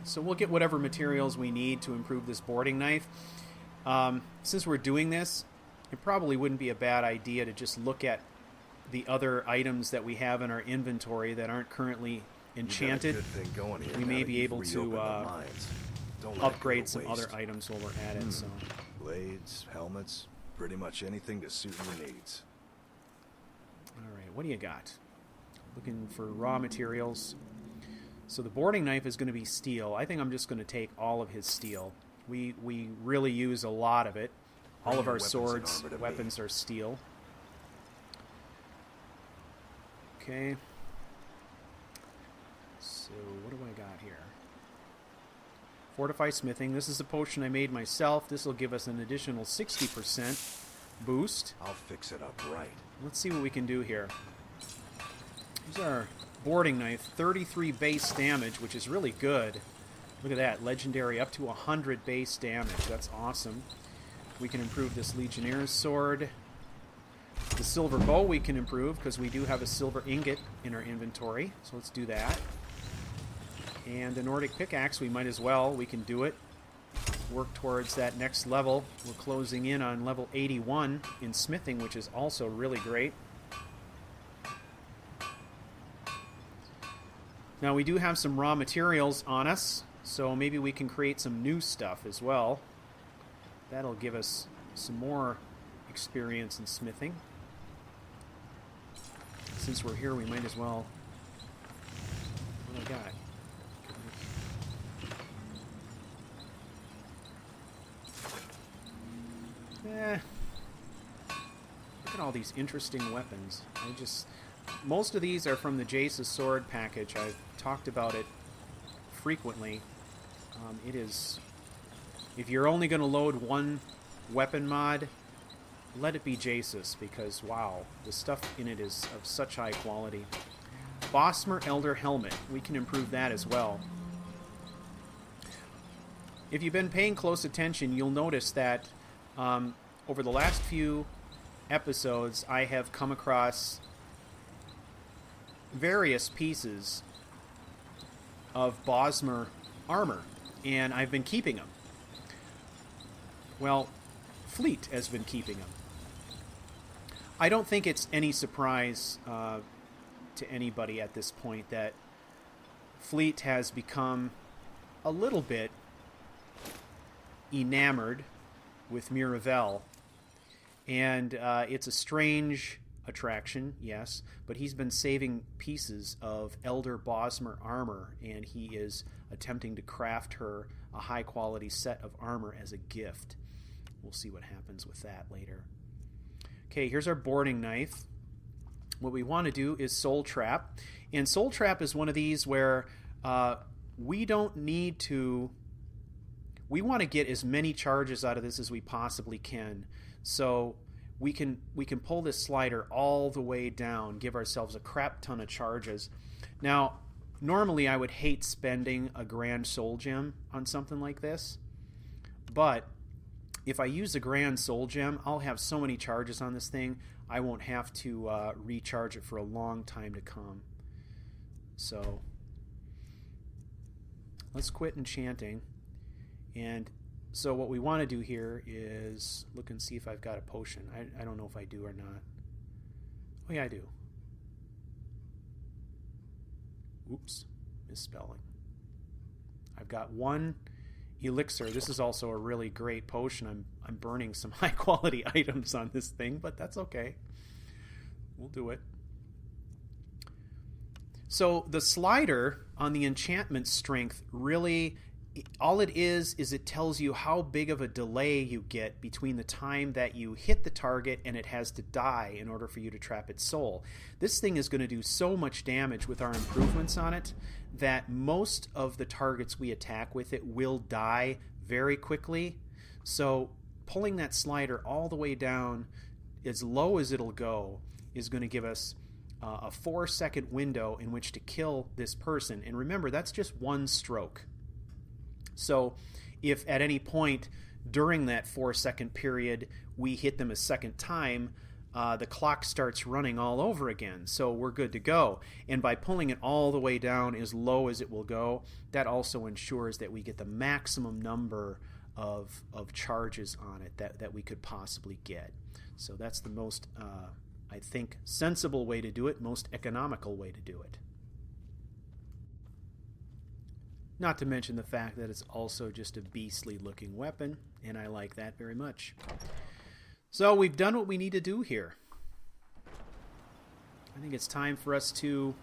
S2: So we'll get whatever materials we need to improve this boarding knife. Since we're doing this, it probably wouldn't be a bad idea to just look at the other items that we have in our inventory that aren't currently enchanted. We may be able to upgrade some other items while we're at it. So.
S7: Blades, helmets, pretty much anything to suit your needs.
S2: All right, what do you got? Looking for raw materials. So the boarding knife is going to be steel. I think I'm just going to take all of his steel. We really use a lot of it. All of our swords, weapons are steel. Okay. So what do I got here? Fortify smithing. This is a potion I made myself. This will give us an additional 60% boost.
S7: I'll fix it up right.
S2: Let's see what we can do here. Here's our boarding knife. 33 base damage, which is really good. Look at that. Legendary up to 100 base damage. That's awesome. We can improve this Legionnaire's sword. The silver bow we can improve because we do have a silver ingot in our inventory. So let's do that. And the Nordic pickaxe, we might as well. We can do it. Work towards that next level. We're closing in on level 81 in smithing, which is also really great. Now we do have some raw materials on us, so maybe we can create some new stuff as well. That'll give us some more experience in smithing. Since we're here, we might as well... What do I got? Look at all these interesting weapons. Most of these are from the Jace's Sword package. I've talked about it frequently. It is... If you're only going to load one weapon mod, let it be Jace's, because, wow, the stuff in it is of such high quality. Bosmer Elder Helmet. We can improve that as well. If you've been paying close attention, you'll notice that over the last few episodes, I have come across various pieces of Bosmer armor, and I've been keeping them. Well, Fleet has been keeping them. I don't think it's any surprise to anybody at this point that Fleet has become a little bit enamored with Miravel. And it's a strange attraction, yes, but he's been saving pieces of Elder Bosmer armor, and he is attempting to craft her a high-quality set of armor as a gift. We'll see what happens with that later. Okay, here's our boarding knife. What we want to do is Soul Trap. And Soul Trap is one of these where we don't need to... We want to get as many charges out of this as we possibly can. So we can pull this slider all the way down, give ourselves a crap ton of charges. Now, normally I would hate spending a Grand Soul Gem on something like this. But if I use a Grand Soul Gem, I'll have so many charges on this thing, I won't have to recharge it for a long time to come. So let's quit enchanting. And so what we want to do here is look and see if I've got a potion. I don't know if I do or not. Oh, yeah, I do. Oops, misspelling. I've got one elixir. This is also a really great potion. I'm burning some high-quality items on this thing, but that's okay. We'll do it. So the slider on the enchantment strength really, all it is it tells you how big of a delay you get between the time that you hit the target and it has to die in order for you to trap its soul. This thing is going to do so much damage with our improvements on it that most of the targets we attack with it will die very quickly. So pulling that slider all the way down as low as it'll go is going to give us a 4-second window in which to kill this person. And remember, that's just one stroke. So if at any point during that 4-second period we hit them a second time, the clock starts running all over again. So we're good to go. And by pulling it all the way down as low as it will go, that also ensures that we get the maximum number of charges on it that we could possibly get. So that's the most, I think, sensible way to do it, most economical way to do it. Not to mention the fact that it's also just a beastly looking weapon, and I like that very much. So we've done what we need to do here. I think it's time for us to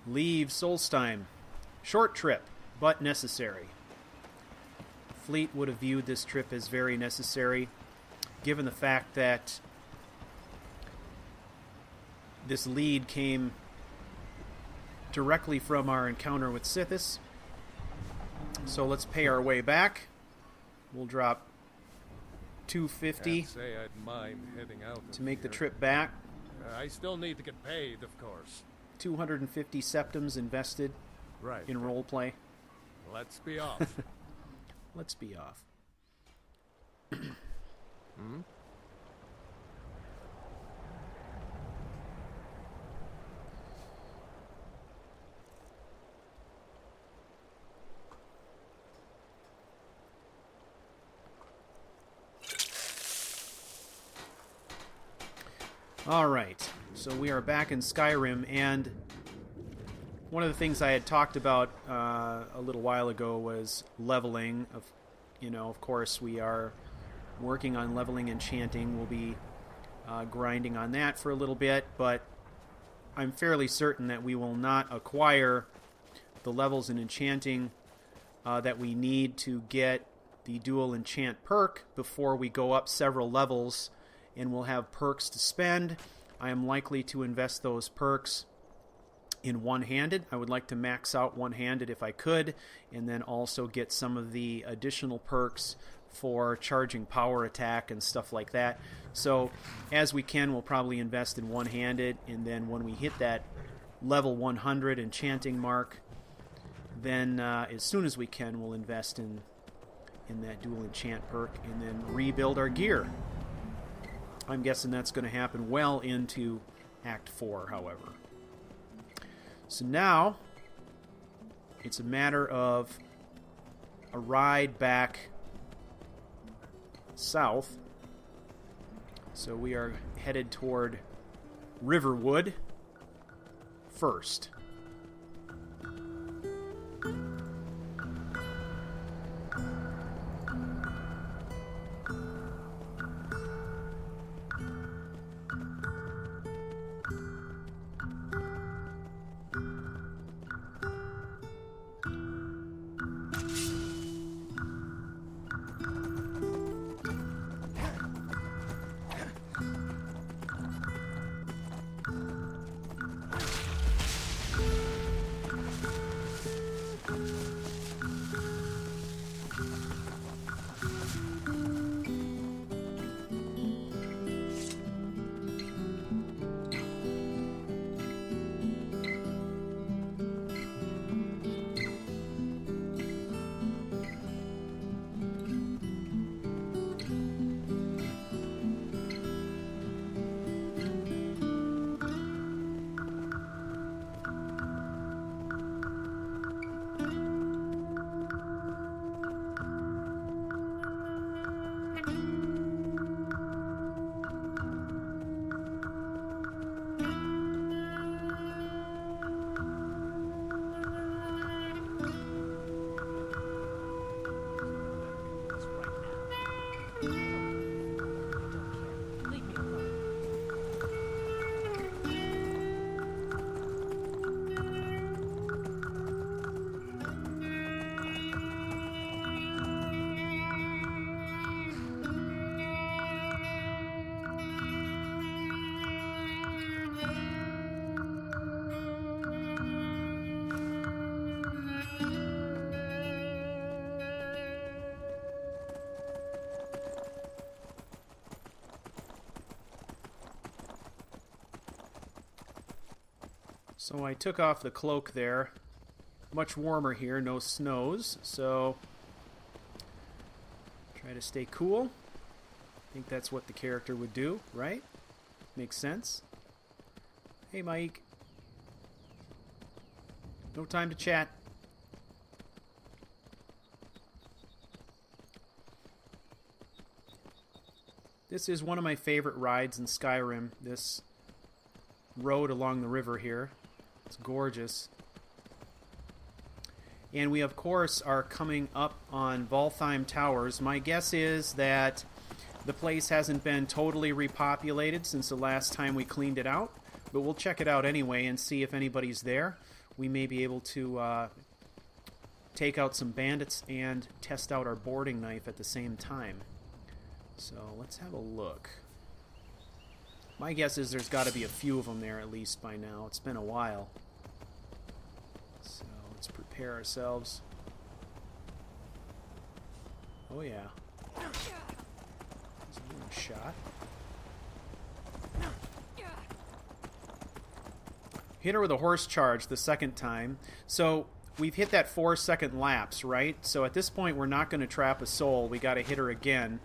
S2: leave Solstheim. Short trip, but necessary. Fleet would have viewed this trip as very necessary, given the fact that this lead came directly from our encounter with Sithis. So let's pay our way back. We'll drop 250
S8: say I'd mind heading out
S2: to make the trip back.
S8: I still need to get paid, of course.
S2: 250 septums invested in roleplay.
S8: Let's be off.
S2: Let's be off. All right, so we are back in Skyrim, and one of the things I had talked about a little while ago was leveling. Of course, we are working on leveling enchanting. We'll be grinding on that for a little bit, but I'm fairly certain that we will not acquire the levels in enchanting that we need to get the dual enchant perk before we go up several levels, and we'll have perks to spend. I am likely to invest those perks in one-handed. I would like to max out one-handed if I could, and then also get some of the additional perks for charging power attack and stuff like that. So as we can, we'll probably invest in one-handed, and then when we hit that level 100 enchanting mark, then as soon as we can, we'll invest in that dual enchant perk and then rebuild our gear. I'm guessing that's going to happen well into Act 4, however. So now, it's a matter of a ride back south. So we are headed toward Riverwood first. So I took off the cloak there. Much warmer here, no snows, so try to stay cool. I think that's what the character would do, right? Makes sense. Hey, Mike. No time to chat. This is one of my favorite rides in Skyrim, this road along the river here. It's gorgeous. And we, of course, are coming up on Valtheim Towers. My guess is that the place hasn't been totally repopulated since the last time we cleaned it out, but we'll check it out anyway and see if anybody's there. We may be able to take out some bandits and test out our boarding knife at the same time. So let's have a look. My guess is there's got to be a few of them there at least by now. It's been a while. So let's prepare ourselves. Oh yeah. There's one shot. Hit her with a horse charge the second time. So we've hit that 4-second lapse, right? So at this point we're not going to trap a soul. We got to hit her again.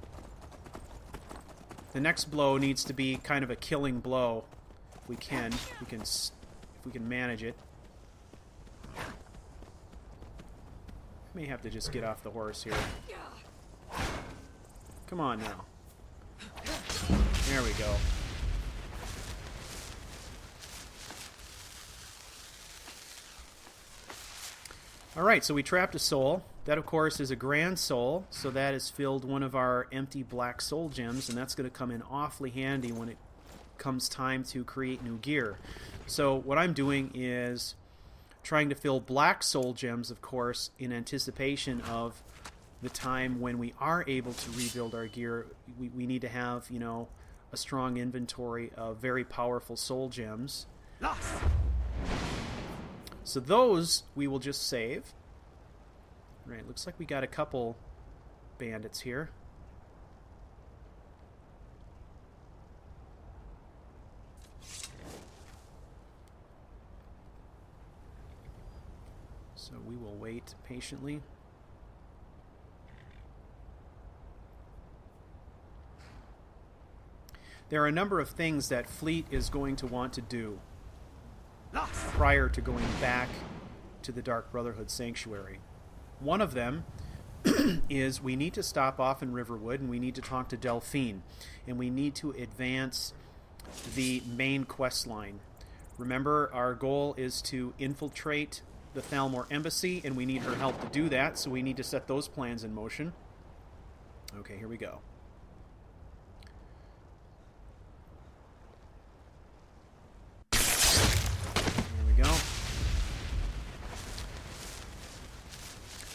S2: The next blow needs to be kind of a killing blow. If we can manage it. I may have to just get off the horse here. Come on now. There we go. Alright, so we trapped a soul. That, of course, is a grand soul, so that has filled one of our empty black soul gems, and that's going to come in awfully handy when it comes time to create new gear. So what I'm doing is trying to fill black soul gems, of course, in anticipation of the time when we are able to rebuild our gear. We need to have, you know, a strong inventory of very powerful soul gems. So those we will just save. Right, looks like we got a couple bandits here. So we will wait patiently. There are a number of things that Fleet is going to want to do prior to going back to the Dark Brotherhood Sanctuary. One of them is we need to stop off in Riverwood and we need to talk to Delphine. And we need to advance the main quest line. Remember, our goal is to infiltrate the Thalmor Embassy, and we need her help to do that, so we need to set those plans in motion. Okay, here we go.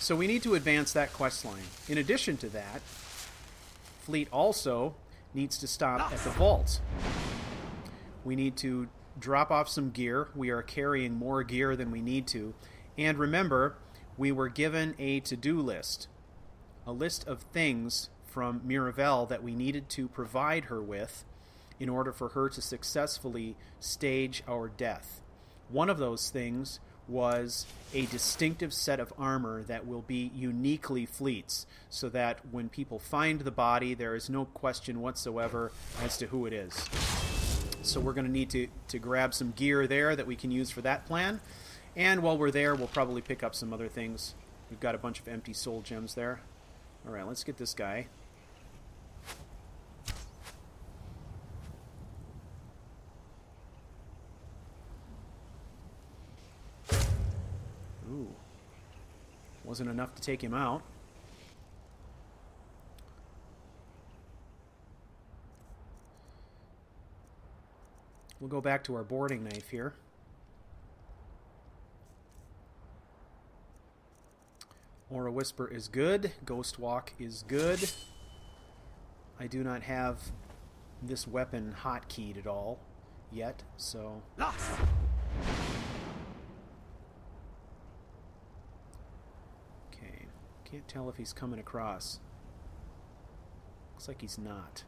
S2: So we need to advance that quest line. In addition to that, Fleet also needs to stop at the vault. We need to drop off some gear. We are carrying more gear than we need to. And remember, we were given a to-do list. A list of things from Miravel that we needed to provide her with in order for her to successfully stage our death. One of those things was a distinctive set of armor that will be uniquely Fleet's, so that when people find the body, there is no question whatsoever as to who it is. So we're going to need to grab some gear there that we can use for that plan. And while we're there, we'll probably pick up some other things. We've got a bunch of empty soul gems there. Alright, let's get this guy. Ooh. Wasn't enough to take him out. We'll go back to our boarding knife here. Aura Whisper is good. Ghost Walk is good. I do not have this weapon hotkeyed at all yet, so... Okay. Can't tell if he's coming across. Looks like he's not.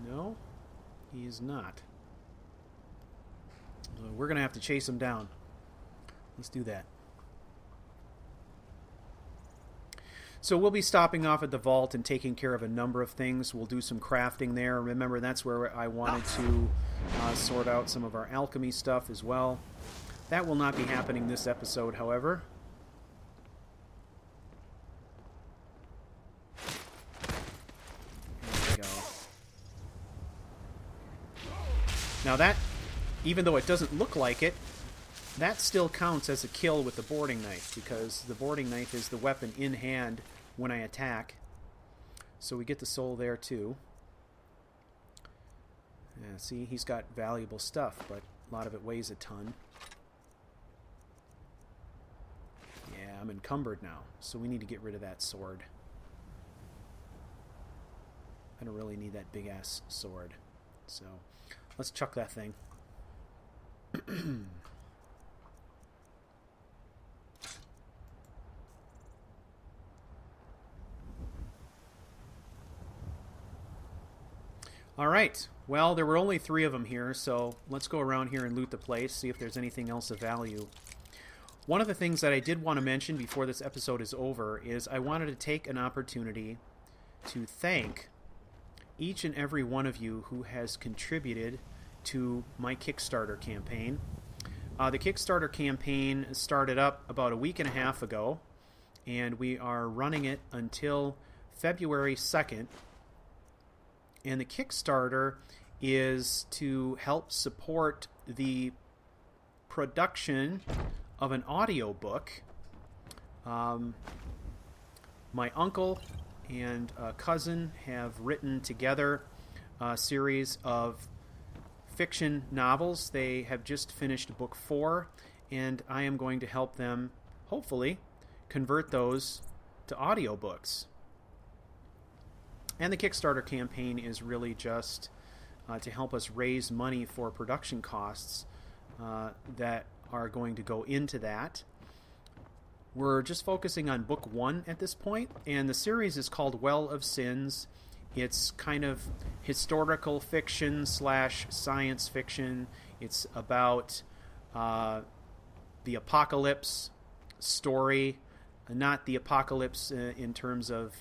S2: No? He is not. So we're going to have to chase him down. Let's do that. So we'll be stopping off at the vault and taking care of a number of things. We'll do some crafting there. Remember, that's where I wanted to sort out some of our alchemy stuff as well. That will not be happening this episode, however. There we go. Now that, even though it doesn't look like it, that still counts as a kill with the boarding knife, because the boarding knife is the weapon in hand when I attack. So we get the soul there too. Yeah, see, he's got valuable stuff, but a lot of it weighs a ton. Yeah, I'm encumbered now, so we need to get rid of that sword. I don't really need that big-ass sword. So let's chuck that thing. Alright, well, there were only 3 of them here, so let's go around here and loot the place, see if there's anything else of value. One of the things that I did want to mention before this episode is over is I wanted to take an opportunity to thank each and every one of you who has contributed to my Kickstarter campaign. The Kickstarter campaign started up about a week and a half ago, and we are running it until February 2nd. And the Kickstarter is to help support the production of an audiobook. My uncle and a cousin have written together a series of fiction novels. They have just finished book 4, and I am going to help them, hopefully, convert those to audiobooks. And the Kickstarter campaign is really just to help us raise money for production costs that are going to go into that. We're just focusing on book 1 at this point, and the series is called Well of Sins. It's kind of historical fiction / science fiction. It's about the apocalypse story. Not the apocalypse in terms of,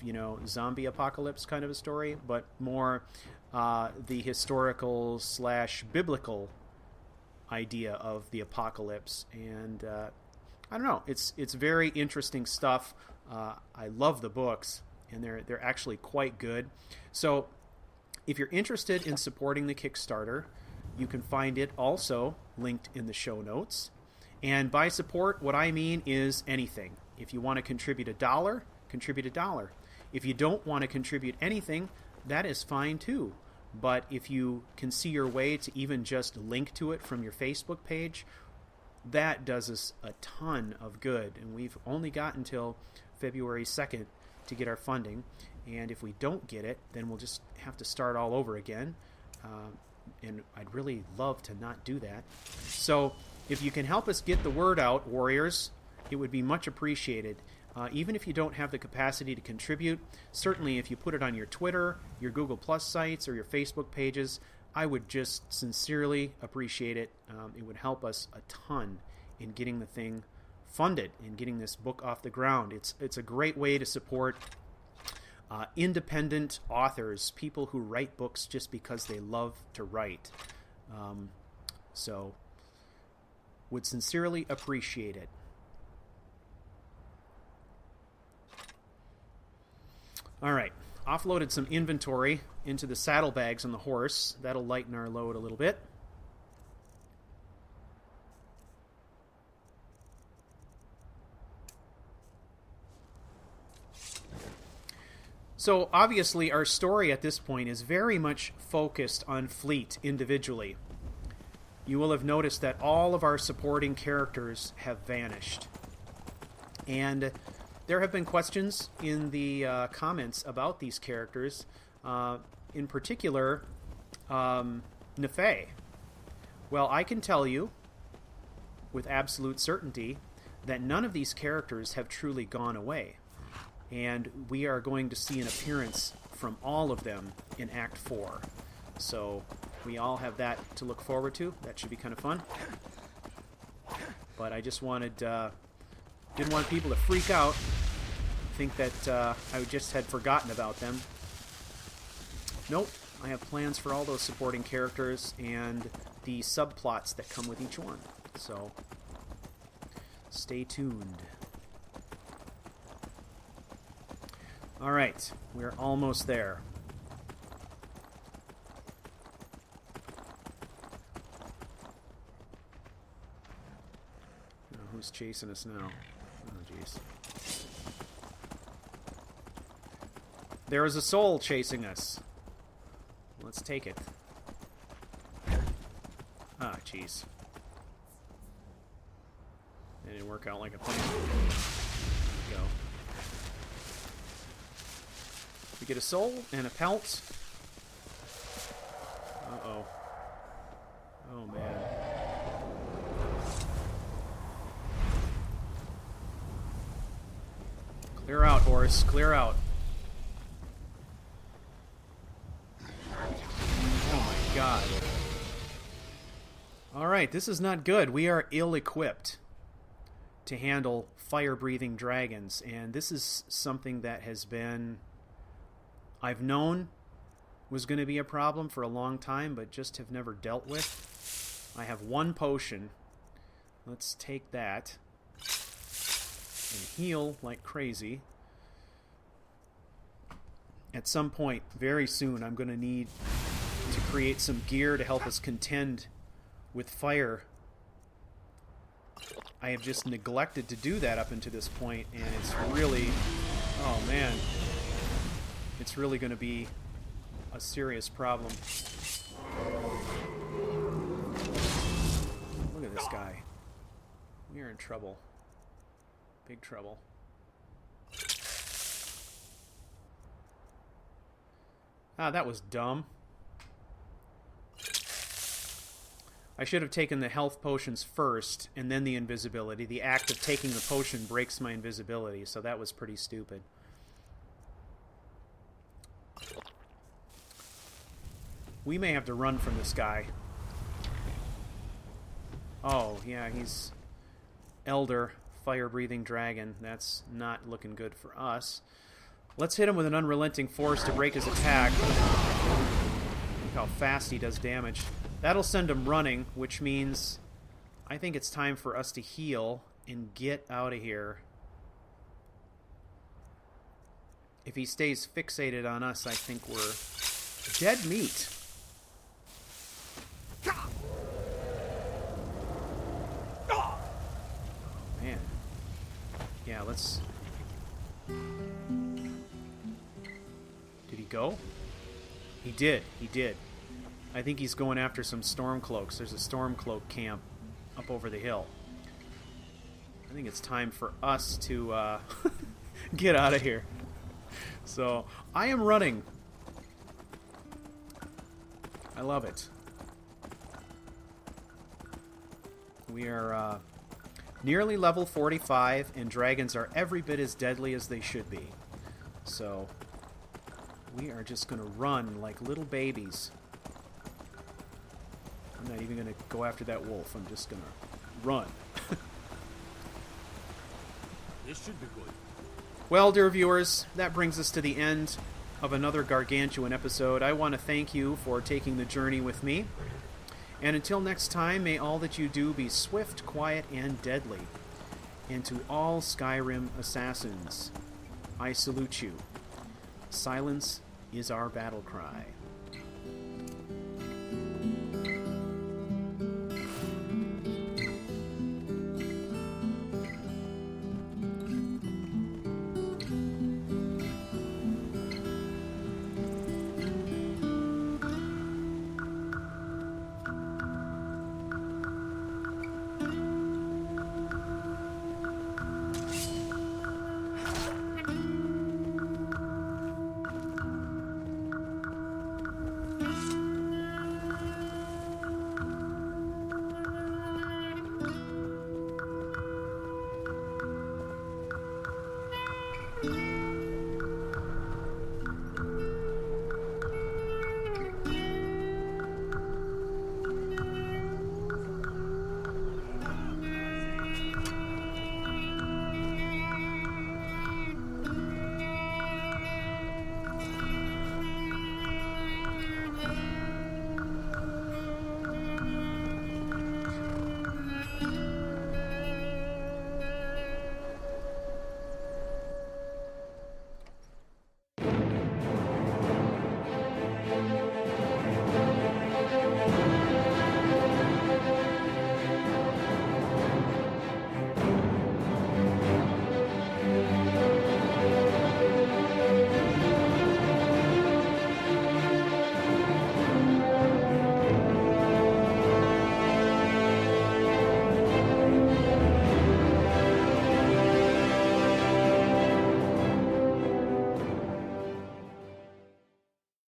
S2: zombie apocalypse kind of a story, but more the historical / biblical idea of the apocalypse. And I don't know, it's very interesting stuff. I love the books, and they're actually quite good. So if you're interested in supporting the Kickstarter, you can find it also linked in the show notes. And by support, what I mean is anything. If you want to contribute $1, contribute $1. If you don't want to contribute anything, that is fine too. But if you can see your way to even just link to it from your Facebook page, that does us a ton of good. And we've only got until February 2nd to get our funding. And if we don't get it, then we'll just have to start all over again. And I'd really love to not do that. So if you can help us get the word out, Warriors, it would be much appreciated. Even if you don't have the capacity to contribute, certainly if you put it on your Twitter, your Google Plus sites, or your Facebook pages, I would just sincerely appreciate it. It would help us a ton in getting the thing funded and getting this book off the ground. It's a great way to support independent authors, people who write books just because they love to write. So, would sincerely appreciate it. Alright, offloaded some inventory into the saddlebags on the horse. That'll lighten our load a little bit. So obviously our story at this point is very much focused on Fleet individually. You will have noticed that all of our supporting characters have vanished. And there have been questions in the comments about these characters, in particular, Nefei. Well, I can tell you with absolute certainty that none of these characters have truly gone away. And we are going to see an appearance from all of them in Act 4. So we all have that to look forward to. That should be kind of fun. But I just wanted, didn't want people to freak out, think that I just had forgotten about them. Nope, I have plans for all those supporting characters and the subplots that come with each one. So, stay tuned. Alright, we're almost there. Who's chasing us now? Oh, jeez. There is a soul chasing us. Let's take it. Ah, jeez. It didn't work out like a plan. Go. We get a soul and a pelt. Uh-oh. Oh, man. Clear out, horse. Clear out. Oh my god. Alright, this is not good. We are ill-equipped to handle fire-breathing dragons, and this is something that has been... I've known was going to be a problem for a long time, but just have never dealt with. I have one potion. Let's take that. And heal like crazy. At some point, very soon, I'm going to need to create some gear to help us contend with fire. I have just neglected to do that up until this point, and it's really... Oh, man. It's really going to be a serious problem. Look at this guy. We are in trouble. Big trouble. Ah, that was dumb. I should have taken the health potions first, and then the invisibility. The act of taking the potion breaks my invisibility, so that was pretty stupid. We may have to run from this guy. Oh, yeah, he's... Elder, fire-breathing dragon. That's not looking good for us. Let's hit him with an unrelenting force to break his attack. Look how fast he does damage. That'll send him running, which means I think it's time for us to heal and get out of here. If he stays fixated on us, I think we're dead meat. Oh, man. Yeah, let's... Did he go? He did. He did. I think he's going after some Stormcloaks. There's a Stormcloak camp up over the hill. I think it's time for us to get out of here. So, I am running. I love it. We are nearly level 45, and dragons are every bit as deadly as they should be. So, we are just going to run like little babies. I'm not even going to go after that wolf. I'm just going to run.
S8: This should be good.
S2: Well, dear viewers, that brings us to the end of another gargantuan episode. I want to thank you for taking the journey with me. And until next time, may all that you do be swift, quiet, and deadly. And to all Skyrim assassins, I salute you. Silence is our battle cry.